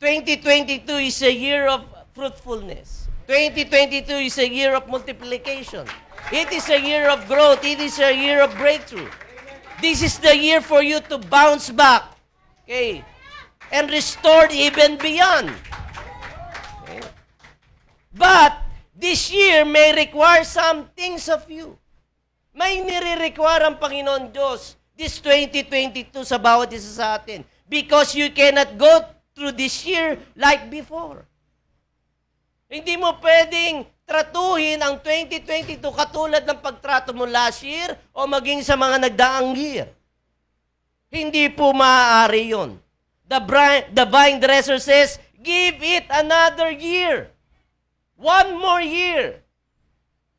2022 is a year of fruitfulness. 2022 is a year of multiplication. It is a year of growth. It is a year of breakthrough. This is the year for you to bounce back. Okay? And restore even beyond. Okay? But, this year may require some things of you. May nire-require ang Panginoon Diyos this 2022 sa bawat isa sa atin. Because you cannot go through this year like before. Hindi mo pwedeng tratuhin ang 2022 katulad ng pagtrato mo last year o maging sa mga nagdaang year. Hindi po maaari yun. The vine dresser says, give it another year. One more year.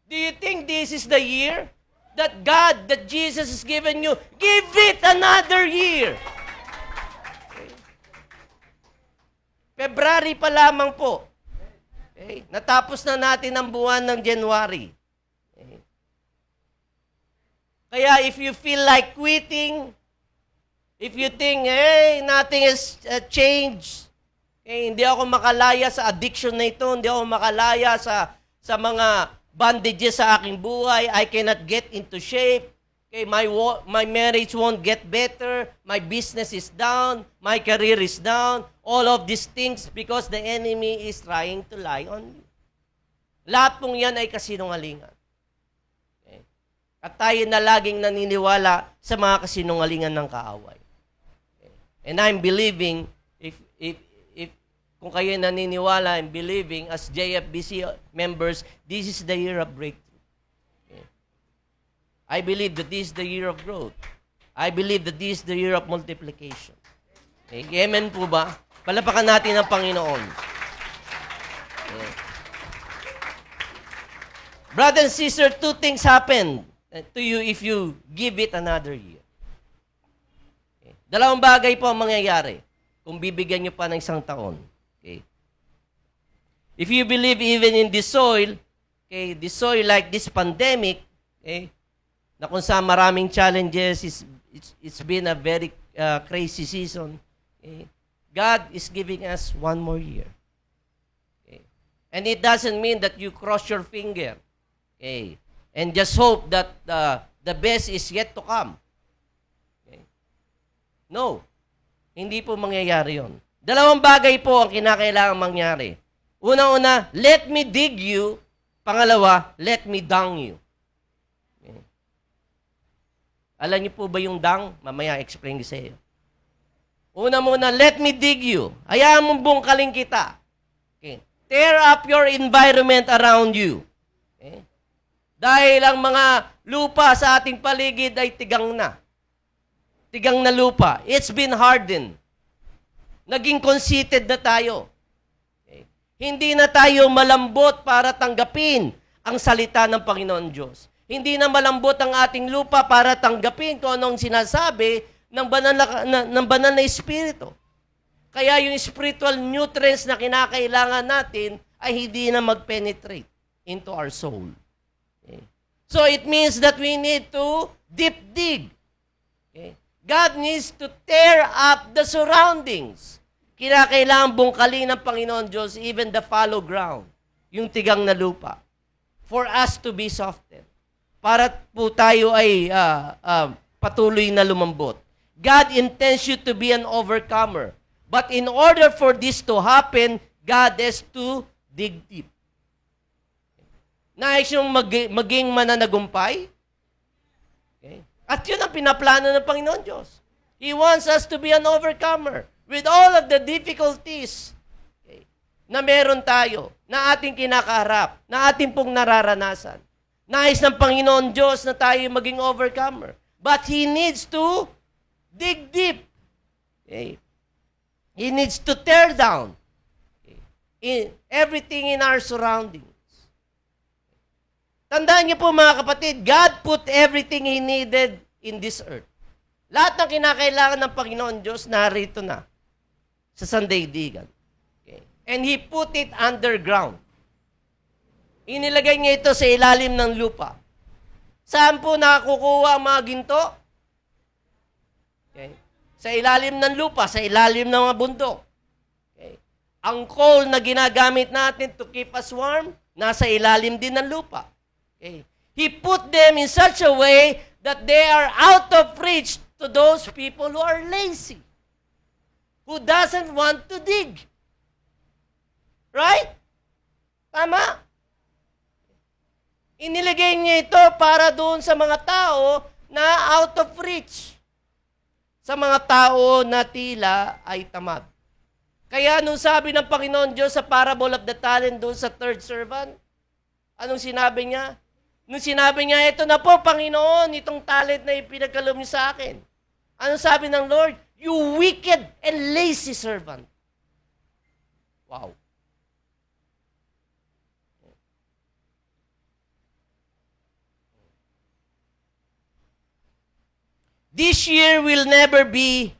Do you think this is the year that God, that Jesus has given you? Give it another year. February pa lamang po. Okay? Natapos na natin ang buwan ng January. Okay? Kaya if you feel like quitting, if you think, hey, nothing has changed, hindi ako makalaya sa addiction na ito, hindi ako makalaya sa mga bandages sa aking buhay, I cannot get into shape, okay, my marriage won't get better, my business is down, my career is down, all of these things because the enemy is trying to lie on you. Lahat pong yan ay kasinungalingan. Okay? At tayo na laging naniniwala sa mga kasinungalingan ng kaaway. Okay? And I'm believing, if kung kayo naniniwala and believing as JFBC members, this is the year of breakthrough. Okay? I believe that this is the year of growth. I believe that this is the year of multiplication. Okay? Amen po ba? Palapakan natin ang Panginoon. Okay. Brother and sister, two things happen to you if you give it another year. Okay. Dalawang bagay po ang mangyayari kung bibigyan nyo pa ng isang taon. Okay. If you believe even in this soil, okay, this soil like this pandemic, okay, na kung saan maraming challenges, it's been a very crazy season. Okay. God is giving us one more year. Okay. And it doesn't mean that you cross your finger. Okay. And just hope that the best is yet to come. Okay. No. Hindi po mangyayari yon. Dalawang bagay po ang kinakailangan mangyari. Una-una, let me dig you. Pangalawa, let me dung you. Okay. Alam niyo po ba yung dung? Mamaya explain ko sa iyo. Una muna, let me dig you. Hayaan mong bungkaling kita. Okay. Tear up your environment around you. Okay. Dahil ang mga lupa sa ating paligid ay tigang na. Tigang na lupa. It's been hardened. Naging conceited na tayo. Okay. Hindi na tayo malambot para tanggapin ang salita ng Panginoon Diyos. Hindi na malambot ang ating lupa para tanggapin kung anong sinasabi ng banal na espiritu. Kaya yung spiritual nutrients na kinakailangan natin ay hindi na mag-penetrate into our soul. Okay. So it means that we need to deep dig. Okay. God needs to tear up the surroundings. Kinakailangan bungkalin ng Panginoon Diyos even the fallow ground, yung tigang na lupa, for us to be softened. Para po tayo ay patuloy na lumambot. God intends you to be an overcomer. But in order for this to happen, God has to dig deep. Nais yung maging mananagumpay? Okay. At yun ang pinaplano ng Panginoon Diyos. He wants us to be an overcomer with all of the difficulties, okay, na meron tayo, na ating kinakaharap, na ating pong nararanasan. Nais ng Panginoon Diyos na tayo maging overcomer. But He needs to dig deep. Okay. He needs to tear down everything in our surroundings. Tandaan niyo po mga kapatid, God put everything He needed in this earth. Lahat ng kinakailangan ng Panginoon Diyos narito na sa sandaigdigan. Okay. And he put it underground. Inilagay niya ito sa ilalim ng lupa. Saan po nakukuha ang mga ginto? Okay. Sa ilalim ng lupa, sa ilalim ng mga bundok. Okay. Ang coal na ginagamit natin to keep us warm, nasa ilalim din ng lupa. Okay. He put them in such a way that they are out of reach to those people who are lazy, who doesn't want to dig. Right? Tama? Inilagay niya ito para doon sa mga tao na out of reach. Sa mga tao na tila ay tamad. Kaya nung sabi ng Panginoon Diyos sa parable of the talent doon sa third servant, anong sinabi niya? Nung sinabi niya, ito na po, Panginoon, itong talent na ipinagkaloob niyo sa akin. Anong sabi ng Lord? You wicked and lazy servant. Wow. This year will never be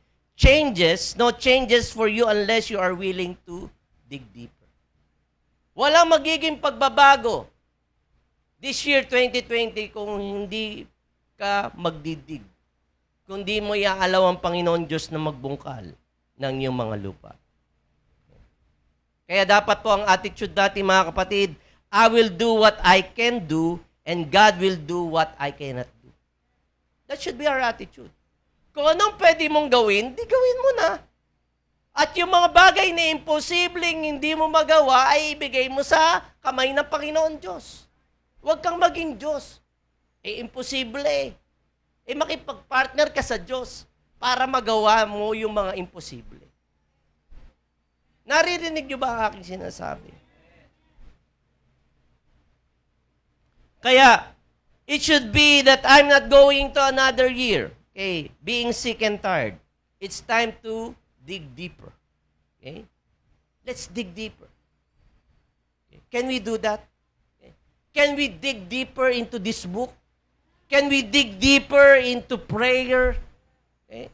no changes for you unless you are willing to dig deeper. Walang magiging pagbabago this year 2020 kung hindi ka magdidig. Kung di mo iaalaw ang Panginoon Diyos na magbungkal ng iyong mga lupa. Kaya dapat po ang attitude natin mga kapatid, I will do what I can do and God will do what I cannot do. That should be our attitude. Kung anong pwede mong gawin, di gawin mo na. At yung mga bagay na imposibleng hindi mo magawa, ay ibigay mo sa kamay ng Panginoon Diyos. Huwag kang maging Diyos. Imposible eh. Makipag-partner ka sa Diyos para magawa mo yung mga imposible. Naririnig niyo ba ang aking sinasabi? Kaya, it should be that I'm not going to another year, okay, being sick and tired. It's time to dig deeper. Okay? Let's dig deeper. Okay. Can we do that? Okay. Can we dig deeper into this book? Can we dig deeper into prayer? Okay.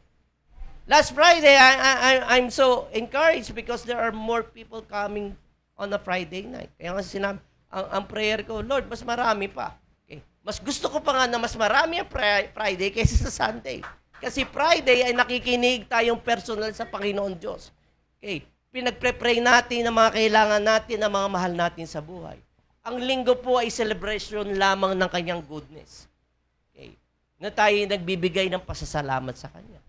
Last Friday, I'm so encouraged because there are more people coming on a Friday night. Kaya nga sinabi, ang prayer ko, Lord, mas marami pa. Mas gusto ko pa nga na mas marami ang Friday kaysa sa Sunday. Kasi Friday ay nakikinig tayong personal sa Panginoon Diyos. Okay. Pinagpre-pray natin ang mga kailangan natin, ang mga mahal natin sa buhay. Ang linggo po ay celebration lamang ng kanyang goodness. Okay. Na tayo nagbibigay ng pasasalamat sa Kanya.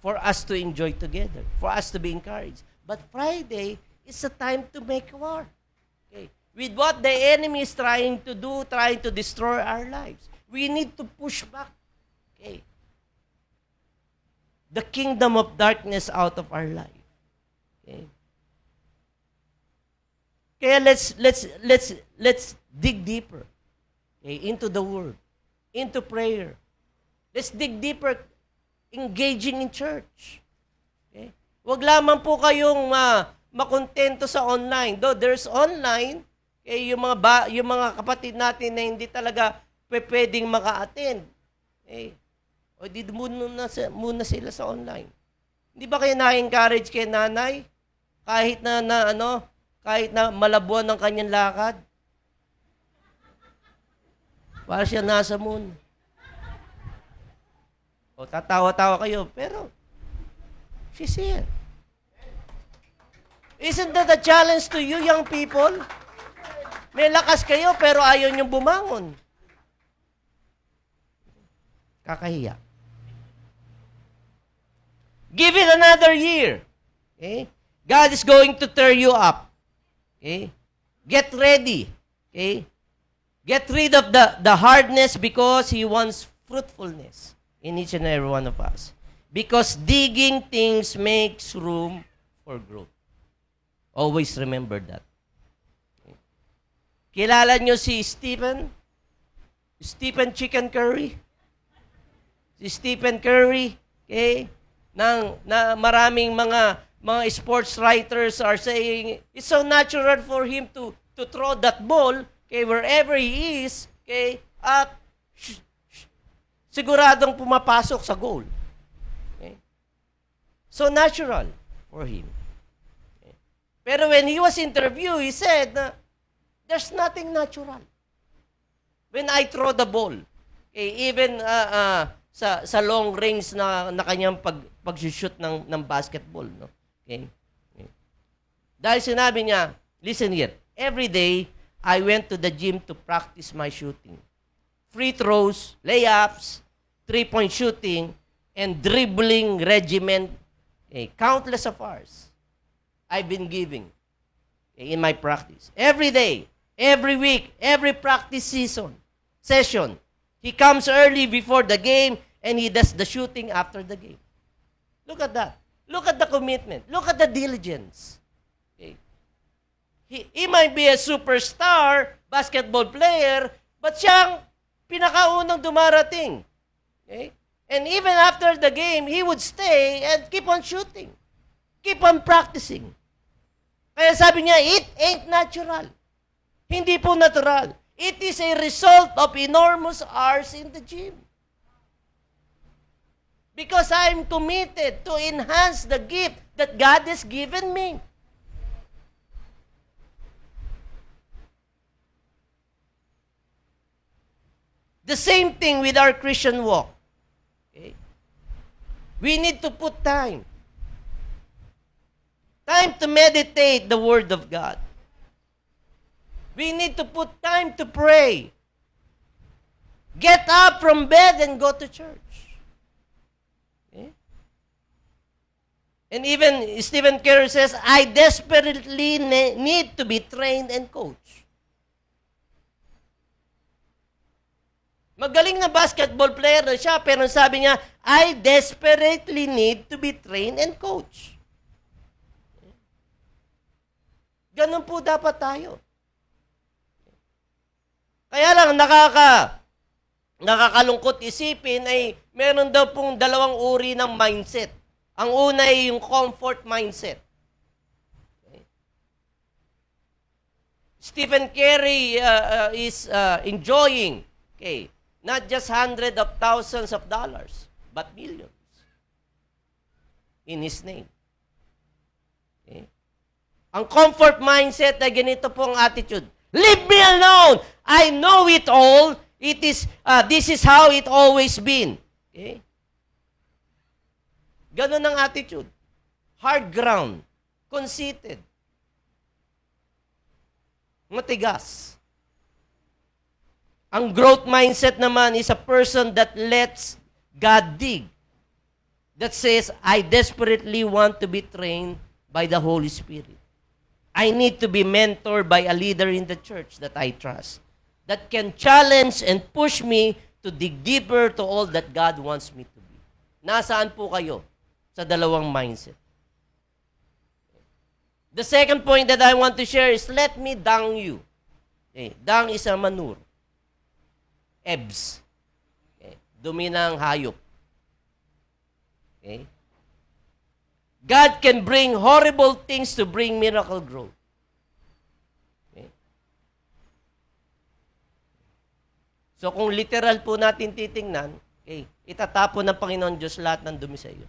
For us to enjoy together. For us to be encouraged. But Friday is a time to make war. Okay. With what the enemy is trying to do, trying to destroy our lives. We need to push back. Okay. The kingdom of darkness out of our life. Okay. Kaya let's dig deeper. Okay, into the word, into prayer. Let's dig deeper engaging in church. Okay? Huwag lamang po kayong makontento sa online. Though there's online, yung mga kapatid natin na hindi talaga pwedeng maka-attend. O di muna sila sa online. Hindi ba kayo na-encourage kay nanay? Kahit na malabuan ng kanyang lakad. Para siya nasa moon. O tatawa-tawa kayo, pero she's here. Isn't that a challenge to you, young people? May lakas kayo, pero ayaw niyong bumangon. Kakahiya. Give it another year. Okay? God is going to tear you up. Okay? Get ready. Okay? Get rid of the hardness because He wants fruitfulness in each and every one of us. Because digging things makes room for growth. Always remember that. Okay? Kilala nyo si Stephen? Stephen Chicken Curry? Si Stephen Curry, okay? Na maraming mga sports writers are saying it's so natural for him to throw that ball, okay, wherever he is, okay, at siguradong pumapasok sa goal. Okay? So natural for him. Okay? Pero when he was interviewed, he said na there's nothing natural. When I throw the ball, even sa long range na kanyang pag-shoot ng basketball, no? Okay? Dahil sinabi niya, listen here, every day, I went to the gym to practice my shooting. Free throws, layups, three-point shooting, and dribbling regimen, countless of hours I've been giving in my practice. Every day, every week, every practice session, he comes early before the game and he does the shooting after the game. Look at that. Look at the commitment. Look at the diligence. Okay. He might be a superstar basketball player, but siyang pinakaunang dumarating. Okay? And even after the game, he would stay and keep on shooting. Keep on practicing. Kaya sabi niya, it ain't natural. Hindi po natural. It is a result of enormous hours in the gym. Because I'm committed to enhance the gift that God has given me. The same thing with our Christian walk. Okay? We need to put time. Time to meditate the Word of God. We need to put time to pray. Get up from bed and go to church. Okay? And even Stephen Curry says, I desperately need to be trained and coached. Magaling na basketball player na siya, pero sabi niya, I desperately need to be trained and coached. Ganun po dapat tayo. Kaya lang, nakakalungkot isipin ay meron daw pong dalawang uri ng mindset. Ang una ay yung comfort mindset. Okay. Stephen Curry is enjoying, not just hundreds of thousands of dollars, but millions in his name. Okay. Ang comfort mindset ay ganito pong attitude. Leave me alone! I know it all. This is how it always been. Okay? Ganon ang attitude. Hard ground. Conceited. Matigas. Ang growth mindset naman is a person that lets God dig. That says, I desperately want to be trained by the Holy Spirit. I need to be mentored by a leader in the church that I trust, that can challenge and push me to dig deeper to all that God wants me to be. Nasaan po kayo sa dalawang mindset? The second point that I want to share is, let me dung you. Okay. Dung is a manure. Ebs. Okay. Dumi ng hayop. Okay. God can bring horrible things to bring miracle growth. Okay. So kung literal po natin titingnan, itatapon ng Panginoon Diyos lahat ng dumi sa iyo.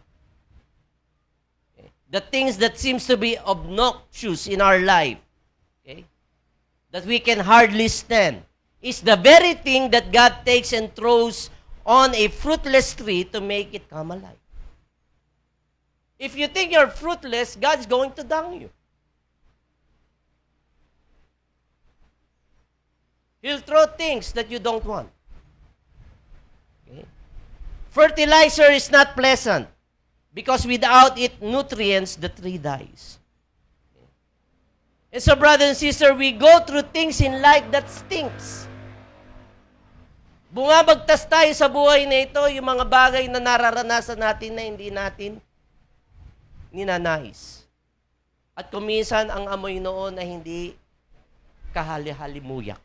Okay. The things that seems to be obnoxious in our life, that we can hardly stand, is the very thing that God takes and throws on a fruitless tree to make it come alive. If you think you're fruitless, God's going to dung you. He'll throw things that you don't want. Okay? Fertilizer is not pleasant because without it nutrients, the tree dies. Okay? And so, brother and sister, we go through things in life that stinks. Bumabagtas tayo sa buhay na ito, yung mga bagay na nararanasan natin na hindi natin ninanais. At kuminsan, ang amoy noon ay hindi kahali-halimuyak.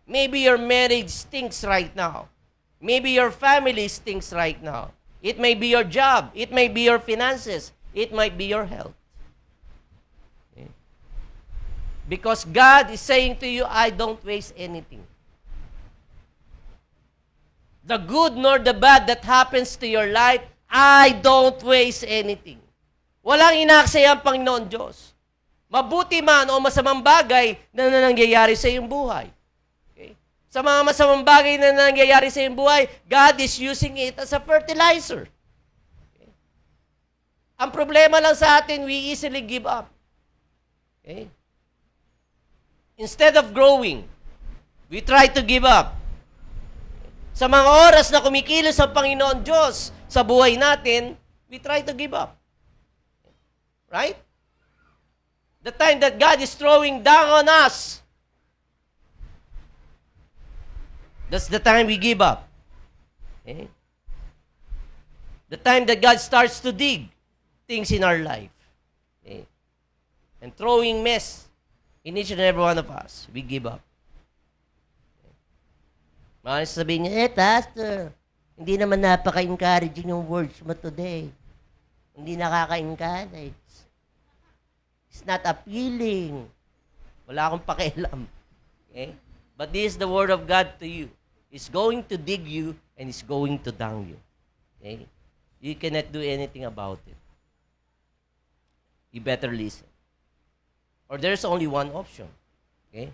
Maybe your marriage stinks right now. Maybe your family stinks right now. It may be your job. It may be your finances. It might be your health. Okay? Because God is saying to you, I don't waste anything. The good nor the bad that happens to your life, I don't waste anything. Walang inaaksaya ang Panginoon Diyos. Mabuti man o masamang bagay na nangyayari sa iyong buhay. Okay? Sa mga masamang bagay na nangyayari sa iyong buhay, God is using it as a fertilizer. Okay? Ang problema lang sa atin, we easily give up. Okay? Instead of growing, we try to give up. Sa mga oras na kumikilos ang Panginoon Diyos sa buhay natin, we try to give up. Right? The time that God is throwing down on us, that's the time we give up. Okay? The time that God starts to dig things in our life. Okay? And throwing mess in each and every one of us, we give up. Mga sabihin niya, Pastor, hindi naman napaka-encouraging yung words mo today. Hindi nakaka-encourage. It's not appealing. Wala akong pakialam. Okay? But this is the word of God to you. It's going to dig you and it's going to down you. Okay? You cannot do anything about it. You better listen. Or there's only one option. Okay?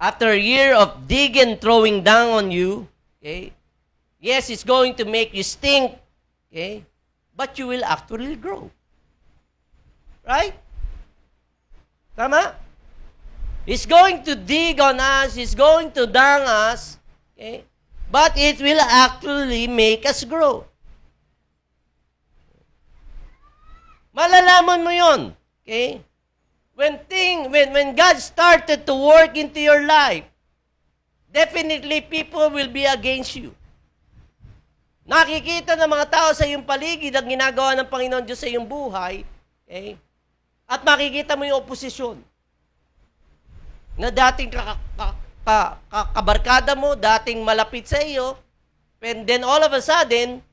After a year of digging, throwing down on you, okay? Yes, it's going to make you stink, okay? But you will actually grow. Right? Tama? He's going to dig on us, He's going to dung us, okay? But it will actually make us grow. Malalaman mo yon, okay? When God started to work into your life, definitely people will be against you. Nakikita ng mga tao sa iyong paligid ang ginagawa ng Panginoon Diyos sa iyong buhay, okay? At makikita mo yung oposisyon. Na dating kabarkada mo, dating malapit sa iyo, and then all of a sudden,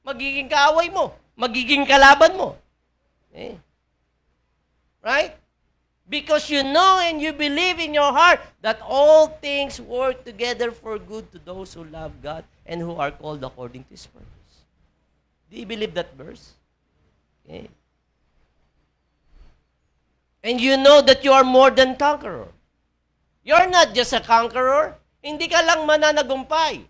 magiging kaaway mo, magiging kalaban mo. Okay? Right? Because you know and you believe in your heart that all things work together for good to those who love God and who are called according to His purpose. Do you believe that verse? Okay. And you know that you are more than conqueror. You're not just a conqueror. Hindi ka lang mananagumpay.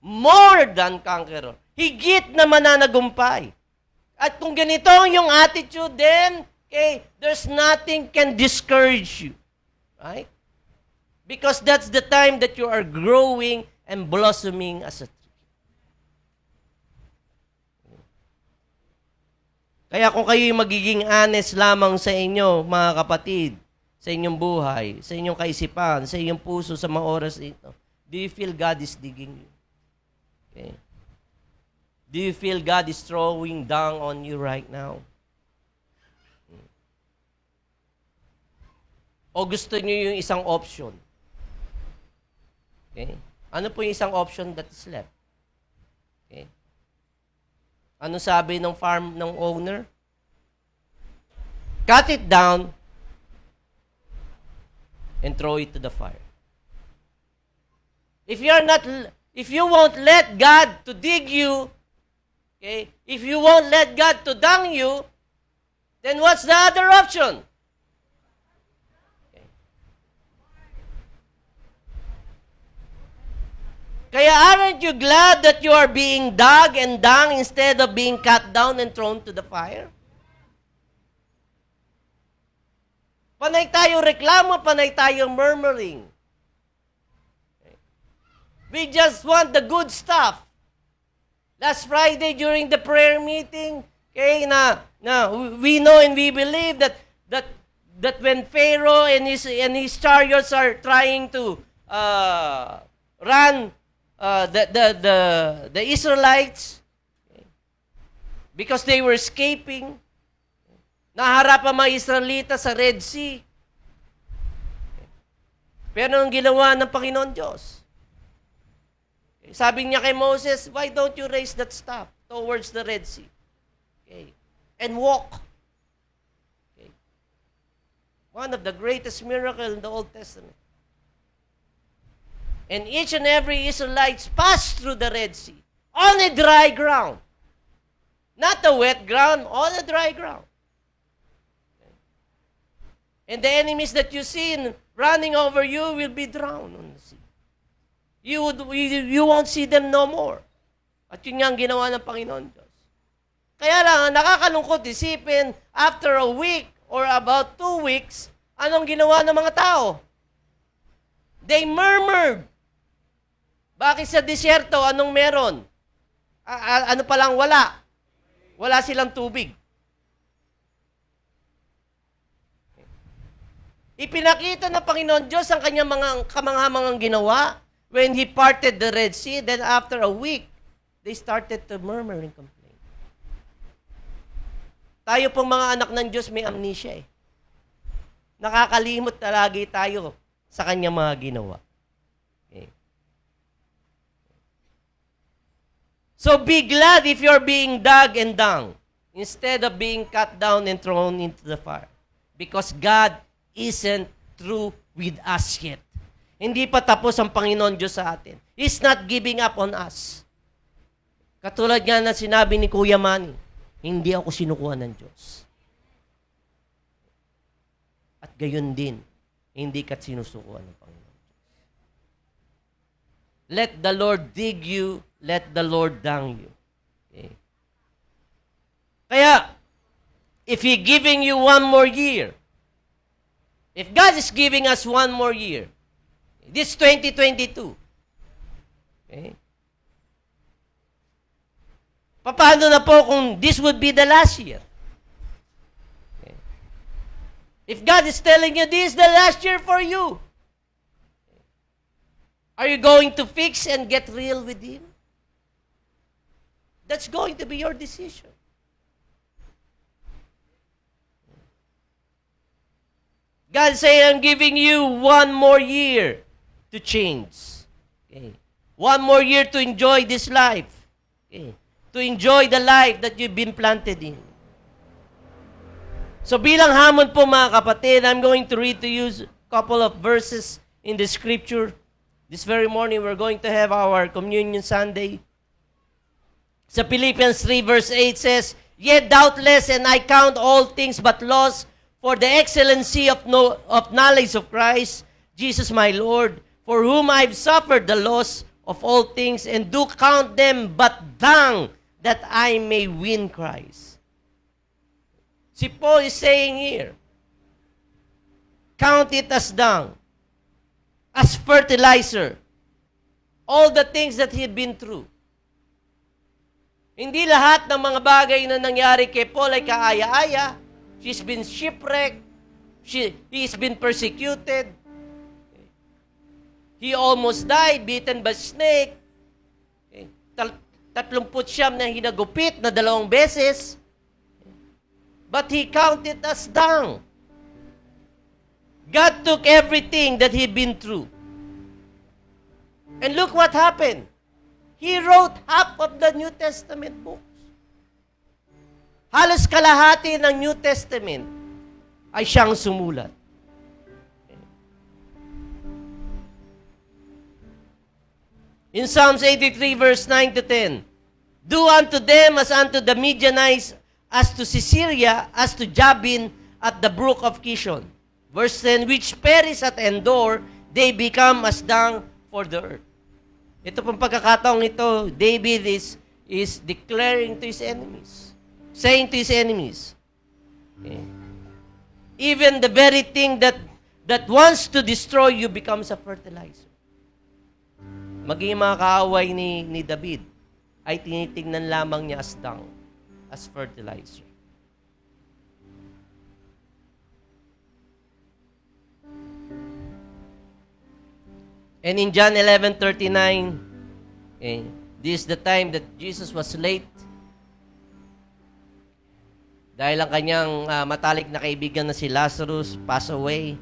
More than conqueror. Higit na mananagumpay. At kung ganito ang yung attitude, then, okay, there's nothing can discourage you. Right? Because that's the time that you are growing and blossoming as a tree. Kaya kung kayo magiging honest lamang sa inyo, mga kapatid, sa inyong buhay, sa inyong kaisipan, sa inyong puso, sa mga oras ito, do you feel God is digging you? Okay. Do you feel God is throwing down on you right now? O gusto niyo yung isang option? Okay. Ano po yung isang option that is left? Okay. Ano sabi ng farm ng owner? Cut it down and throw it to the fire. If you won't let God to dig you, okay, if you won't let God to dung you, then what's the other option? Kaya aren't you glad that you are being dug and dung instead of being cut down and thrown to the fire? Panay tayo reklamo, panay tayo murmuring. We just want the good stuff. Last Friday during the prayer meeting, okay, we know and we believe that when Pharaoh and his chariots are trying to run the Israelites, okay, because they were escaping, naharap ang mga Israelita sa Red Sea. Okay. Pero ang ginawa ng Panginoon Diyos, okay, sabi niya kay Moses, why don't you raise that staff towards the Red Sea? Okay. And walk. Okay. One of the greatest miracles in the Old Testament. And each and every Israelite passed through the Red Sea on a dry ground. Not the wet ground, on the dry ground. And the enemies that you see running over you will be drowned on the sea. You won't see them no more. At yun nga ang ginawa ng Panginoon Diyos. Kaya lang, nakakalungkot isipin, after a week or about 2 weeks, anong ginawa ng mga tao? They murmured. Bakit sa disyerto, anong meron? Ano palang wala? Wala silang tubig. Ipinakita ng Panginoon Diyos ang kanyang mga kamanghamangang ginawa when He parted the Red Sea. Then after a week, they started to murmur and complain. Tayo pong mga anak ng Diyos may amnesia eh. Nakakalimot na lagi tayo sa kanyang mga ginawa. Okay. So be glad if you're being dug and dung instead of being cut down and thrown into the fire. Because God isn't through with us yet. Hindi pa tapos ang Panginoon Diyos sa atin. He's not giving up on us. Katulad nga na sinabi ni Kuya Manny, hindi ako sinukuha ng Diyos. At gayon din, hindi ka sinusukuhan ng Panginoon. Let the Lord dig you, let the Lord dung you. Okay. Kaya, if He giving you 1 more year, if God is giving us 1 more year, this 2022, okay, paano na po kung this would be the last year? Okay. If God is telling you this is the last year for you, are you going to fix and get real with Him? That's going to be your decision. God say, I'm giving you 1 more year to change. Okay. 1 more year to enjoy this life. Okay. To enjoy the life that you've been planted in. So bilang hamon po mga kapatid, I'm going to read to you a couple of verses in the scripture. This very morning, we're going to have our Communion Sunday. Sa Philippians 3 verse 8 says, Yet doubtless, and I count all things but loss for the excellency of knowledge of Christ, Jesus my Lord, for whom I've suffered the loss of all things, and do count them but dung, that I may win Christ. Si Paul is saying here, count it as dung, as fertilizer, all the things that he had been through. Hindi lahat ng mga bagay na nangyari kay Paul ay kaaya-aya. She's been shipwrecked. He's been persecuted. He almost died, beaten by snake. 39 na hinagupit na 2 beses. But he counted as dung. God took everything that he'd been through. And look what happened. He wrote half of the New Testament books. Halos kalahati ng New Testament ay siyang sumulat. In Psalms 83 verse 9 to 10, Do unto them as unto the Midianites, as to Sisera, as to Jabin at the brook of Kishon. Verse 10, Which perish at Endor, they become as dung for the earth. Ito pong pagkakataong ito, David is declaring to his enemies, saying to his enemies, okay, even the very thing that wants to destroy you becomes a fertilizer. Maging mga kaaway ni David ay tinitingnan lamang niya as dung, as fertilizer. And in John 11:39, okay, this is the time that Jesus was late. Dahil ang kanyang matalik na kaibigan na si Lazarus passed away.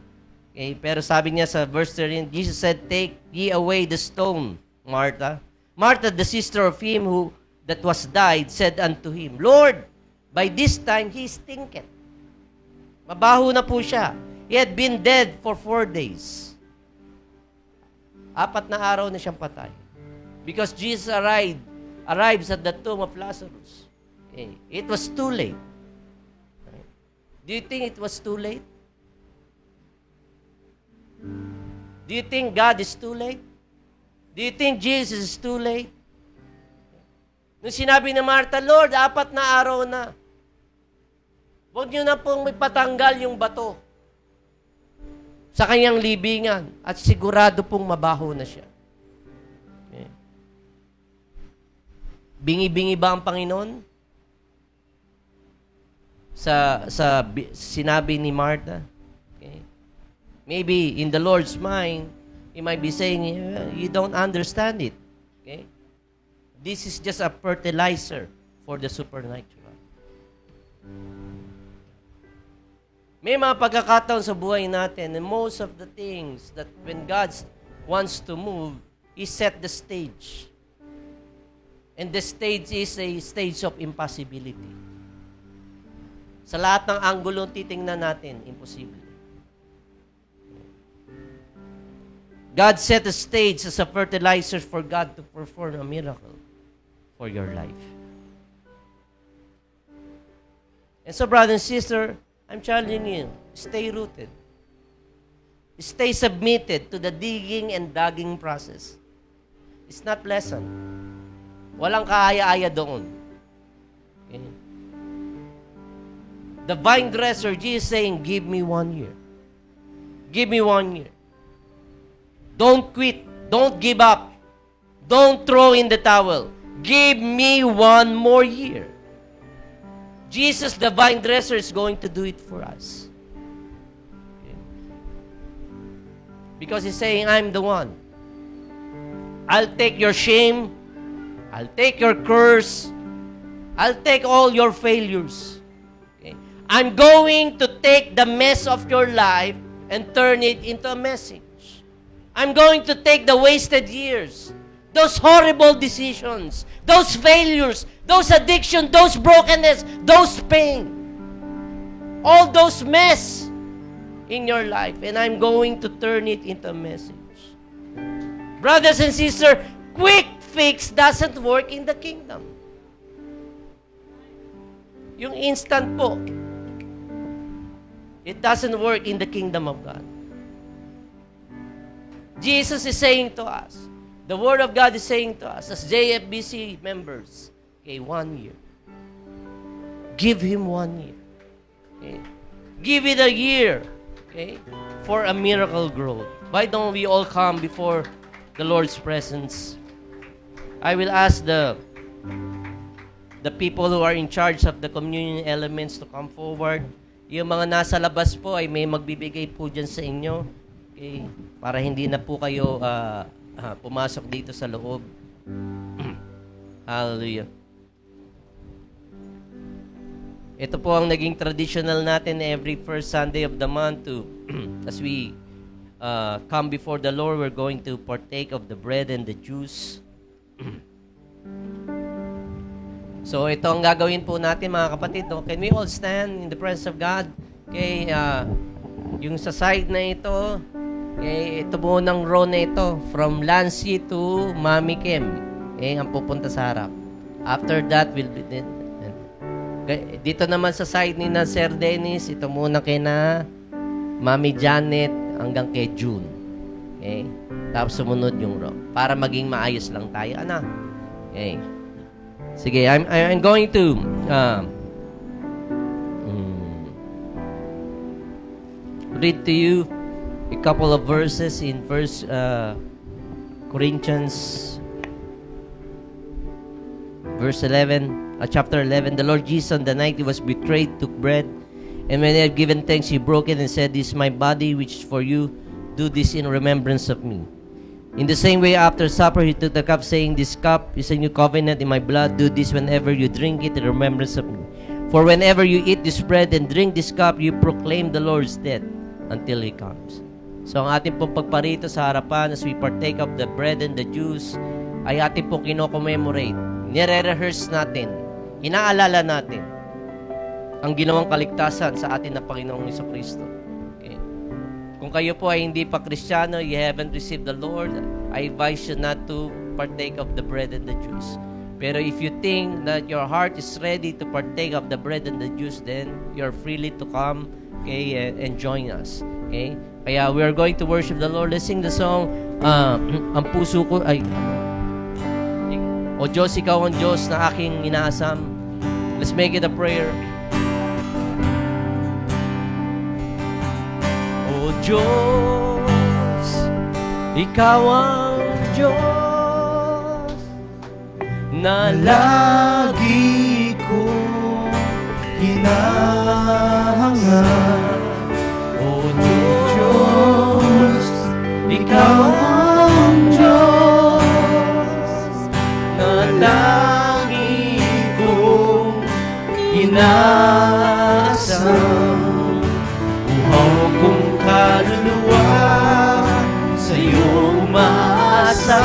Okay, pero sabi niya sa verse 13, Jesus said, Take ye away the stone, Martha. Martha, the sister of him who that was died, said unto him, Lord, by this time he stinketh. Mabaho na po siya. He had been dead for 4 days. 4 na araw na siyang patay. Because Jesus arrives at the tomb of Lazarus. Okay. It was too late. Right? Do you think it was too late? Do you think God is too late? Do you think Jesus is too late? Nung sinabi ni Martha, Lord, 4 na araw na. Huwag niyo na pong ipatanggal yung bato sa kanyang libingan at sigurado pong mabaho na siya. Okay. Bingi-bingi ba ang Panginoon? Sa sinabi ni Martha? Okay. Maybe in the Lord's mind, He might be saying, you don't understand it. Okay? This is just a fertilizer for the supernatural. May mga pagkakataon sa buhay natin, and most of the things that when God wants to move, He set the stage. And the stage is a stage of impossibility. Sa lahat ng angulo titingnan natin, imposible. God set the stage as a fertilizer for God to perform a miracle for your life. And so, brother and sister, I'm challenging you, stay rooted. Stay submitted to the digging and dagging process. It's not pleasant. Walang kaaya-aya doon. Okay? The vine dresser, Jesus saying, give me 1 year. Give me 1 year. Don't quit. Don't give up. Don't throw in the towel. Give me 1 more year. Jesus, the vine dresser, is going to do it for us. Okay. Because He's saying, I'm the one. I'll take your shame. I'll take your curse. I'll take all your failures. Okay. I'm going to take the mess of your life and turn it into a message. I'm going to take the wasted years, those horrible decisions, those failures, those addiction, those brokenness, those pain, all those mess in your life, and I'm going to turn it into a message. Brothers and sisters, quick fix doesn't work in the kingdom. Yung instant po, it doesn't work in the kingdom of God. Jesus is saying to us, the Word of God is saying to us, as JFBC members, okay, 1 year. Give Him 1 year. Okay? Give it a year, okay, for a miracle growth. Why don't we all come before the Lord's presence? I will ask the people who are in charge of the communion elements to come forward. Yung mga nasa labas po ay may magbibigay po dyan sa inyo. Okay, para hindi na po kayo pumasok dito sa loob. Hallelujah. Ito po ang naging traditional natin every first Sunday of the month to as we come before the Lord, we're going to partake of the bread and the juice. So ito ang gagawin po natin mga kapatid. No? Can we all stand in the presence of God? Okay, yung sa side na ito, okay, ito po ng row na ito, from Lancy to Mami Kim. Okay, ang pupunta sa harap. After that, will be dito naman sa side ni na Sir Dennis, ito muna kay na Mami Janet hanggang kay June. Okay? Tapos sumunod yung row. Para maging maayos lang tayo. Ano? Okay. Sige, I'm going to read to you a couple of verses in Corinthians verse 11, chapter 11. The Lord Jesus, on the night He was betrayed, took bread, and when He had given thanks, He broke it and said, "This is my body, which is for you. Do this in remembrance of me." In the same way, after supper, He took the cup, saying, "This cup is a new covenant in my blood. Do this whenever you drink it in remembrance of me. For whenever you eat this bread and drink this cup, you proclaim the Lord's death until He comes." So, ang ating pong pagparito sa harapan as we partake of the bread and the juice ay ating pong kino-commemorate. Nire-rehearse natin. Inaalala natin ang ginawang kaligtasan sa atin na Panginoong Jesucristo. Okay. Kung kayo po ay hindi pa Kristiyano, you haven't received the Lord, I advise you not to partake of the bread and the juice. Pero if you think that your heart is ready to partake of the bread and the juice, then you're freely to come, okay, and join us. Okay? Kaya we are going to worship the Lord. Let's sing the song, Ang puso ko ay... O Diyos, ikaw ang Diyos na aking inaasam. Let's make it a prayer. O Diyos, ikaw ang Diyos na
Lagi ko hinahangaan.
O Diyos,
Ikaw ang Diyos
na lagi kong inaasam. Uhaw kong kaluluwa sa'yo umaasa,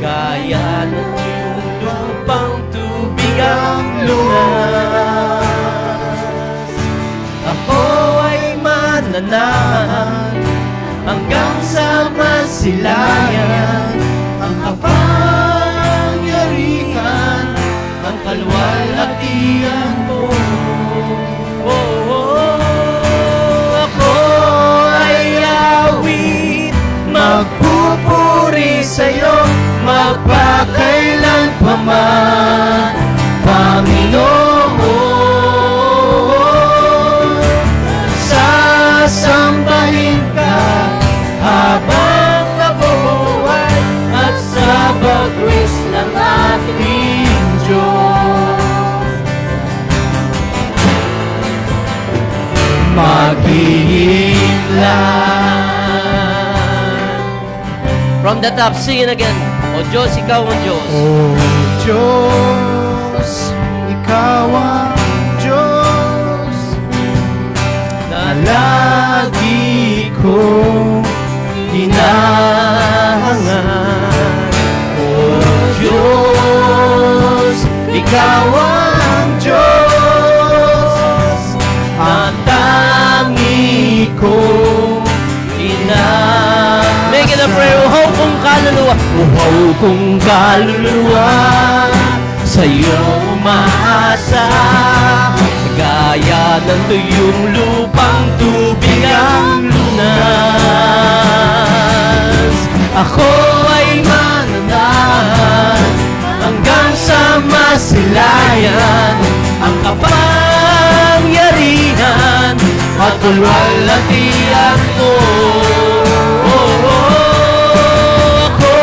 gaya ng iyong lupang tubig ang lunas. Ako ay mananahan hanggang sa masilayan ang kapangyarihan, ang kaluwalhatian mo. Ako ay awit, magpupuri sa'yo, magpakailan pa man, Panginoon. Sasambahin ka habang nabubuhay at sa bagwis ng ating Diyos. Maghihilan. From the top, sing it again. O Diyos, ikaw ang Diyos.
O Diyos, ikaw ang Diyos na lagi kong hinahangaan. O Diyos, ikaw ang Diyos na tangi kong hinahangaan. Make it a prayer. Uhaw kong kaluluwa, uhaw kong kaluluwa sa'yo umaasa, gaya ng tuyong lupang tubig ang lunas. Ako ay mananahan hanggang sa masilayan ang kapangyarihan at kaluwalhatian mo. Ako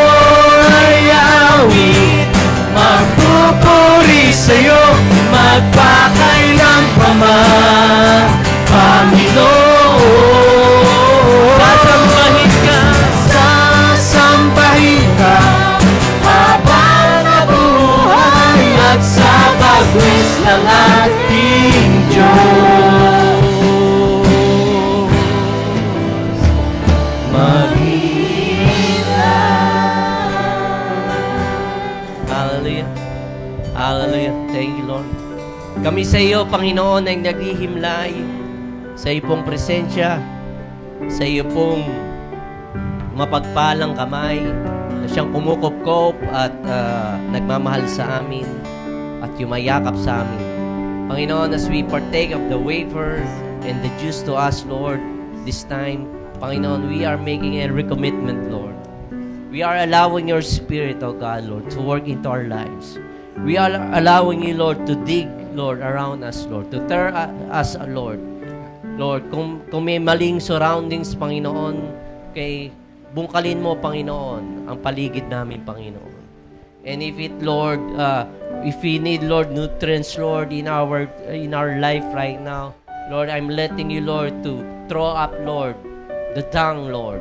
ay awit, magpupuri sa'yo, magpakailan pa man, Panginoon. Sasambahin ka, sasambahin ka habang nabuhay at sa bagwis ng ating Diyos. Hallelujah. Hallelujah. Thank you, Lord. Kami sa iyo, Panginoon, ay naghihimlay sa iyo pong presensya, sa iyo pong mapagpalang kamay na siyang kumukupkop at nagmamahal sa amin at yumayakap sa amin. Panginoon, as we partake of the wafer and the juice to us, Lord, this time, Panginoon, we are making a recommitment, Lord. We are allowing your Spirit, O God, Lord, to work into our lives. We are allowing you, Lord, to dig, Lord, around us, Lord, to tear us, Lord. Lord, kung may maling surroundings, Panginoon, kay bungkalin mo, Panginoon, ang paligid namin, Panginoon. And if it, Lord, if we need, Lord, nutrients, Lord, in our life right now, Lord, I'm letting you, Lord, to throw up, Lord, the tongue, Lord.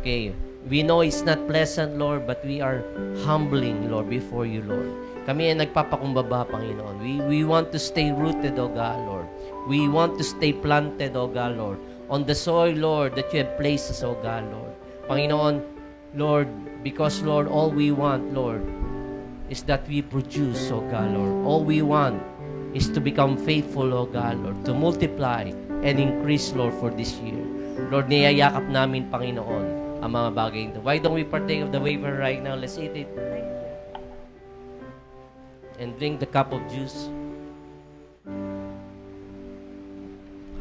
Okay. We know it's not pleasant, Lord, but we are humbling, Lord, before you, Lord. Kami ay nagpapakumbaba, Panginoon. We want to stay rooted, O God, Lord. We want to stay planted, O God, Lord, on the soil, Lord, that you have placed us, O God, Lord. Panginoon, Lord, because, Lord, all we want, Lord, is that we produce, O God, Lord. All we want is to become faithful, O God, Lord, to multiply and increase, Lord, for this year. Lord, niyayakap namin, Panginoon, ang mga bagay ito. Why don't we partake of the wafer right now? Let's eat it.
and drink the cup of juice.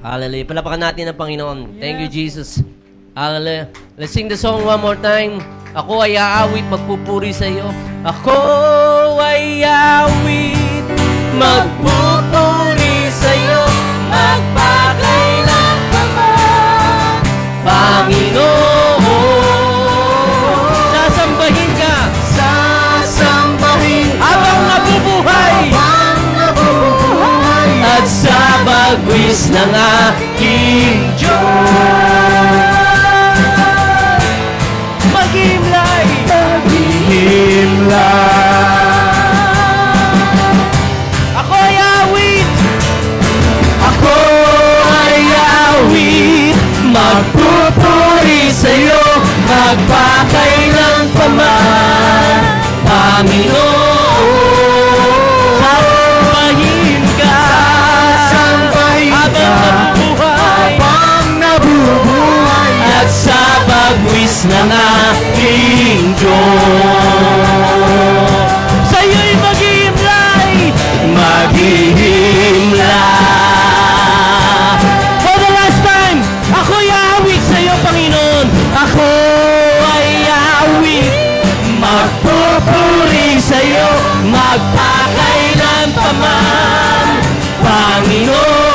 Hallelujah. Palapakan natin ang Panginoon. Thank you, Jesus. Hallelujah. Let's sing the song one more time. Ako ay aawit, magpupuri sa iyo. Ako ay aawit, magpupuri sa iyo, magpakailan pa man, Panginoon. Sasambahin ka. Sasambahin ka. Habang nabubuhay. At sa bagwis ng aking Diyos. Maghimlay. Ako ay awit. Ako ay awit. Magpupuri sa'yo, magpakailan pa man, Panginoon. Sambahin ka. Habang nabubuhay. At sa bagwis ng aking Diyos. Sa'yo'y maghihimlay. Maghihimlay. For the last time, ako'y aawit sa'yo, Panginoon. Ako ay aawit. Magpupuri sa'yo, magpakailan pa man, Panginoon.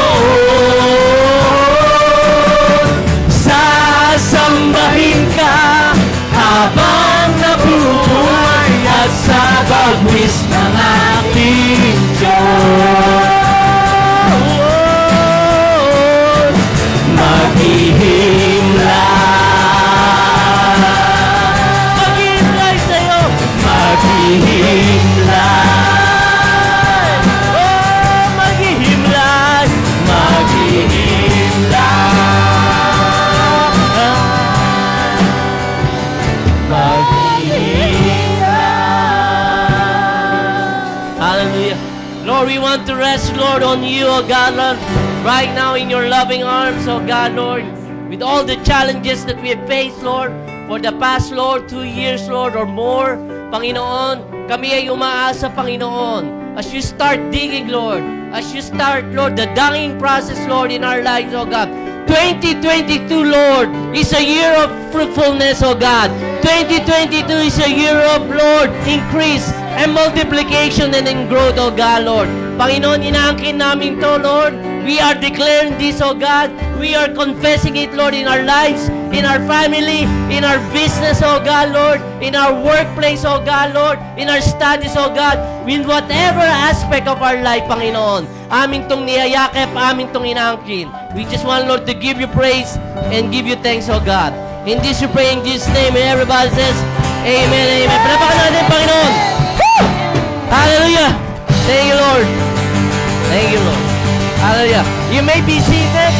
Sasambahin ka habang nabubuhay at sa bagwis ng aking Diyos. Maghihimlay. Maghihimlay sa'yo. Maghihimlay. Oh, maghihimlay. Hallelujah. Lord, we want to rest, Lord, on you, oh God, Lord, right now in your loving arms, oh God, Lord, with all the challenges that we have faced, Lord, for the past, Lord, 2 years, Lord, or more, Panginoon, kami ay umaasa, Panginoon, as you start digging, Lord, as you start, Lord, the dying process, Lord, in our lives, oh God. 2022, Lord, is a year of fruitfulness, oh God. 2022 is a year of, Lord, increase and multiplication and in growth, oh God, Lord. Panginoon, inaangkin namin to, Lord. We are declaring this, oh God. We are confessing it, Lord, in our lives, in our family, in our business, oh God, Lord, in our workplace, oh God, Lord, in our studies, oh God, in whatever aspect of our life, Panginoon. Amin tong niyayakap, amin tong inaangkin. We just want, Lord, to give you praise and give you thanks, oh God. In this we pray in Jesus' name, and everybody says, Amen, Amen. Palapakan natin, Panginoon. Woo! Hallelujah. Thank you, Lord. Thank you, Lord. Hallelujah. You may be seated.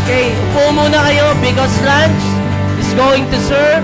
Okay, upo muna kayo because lunch is going to serve.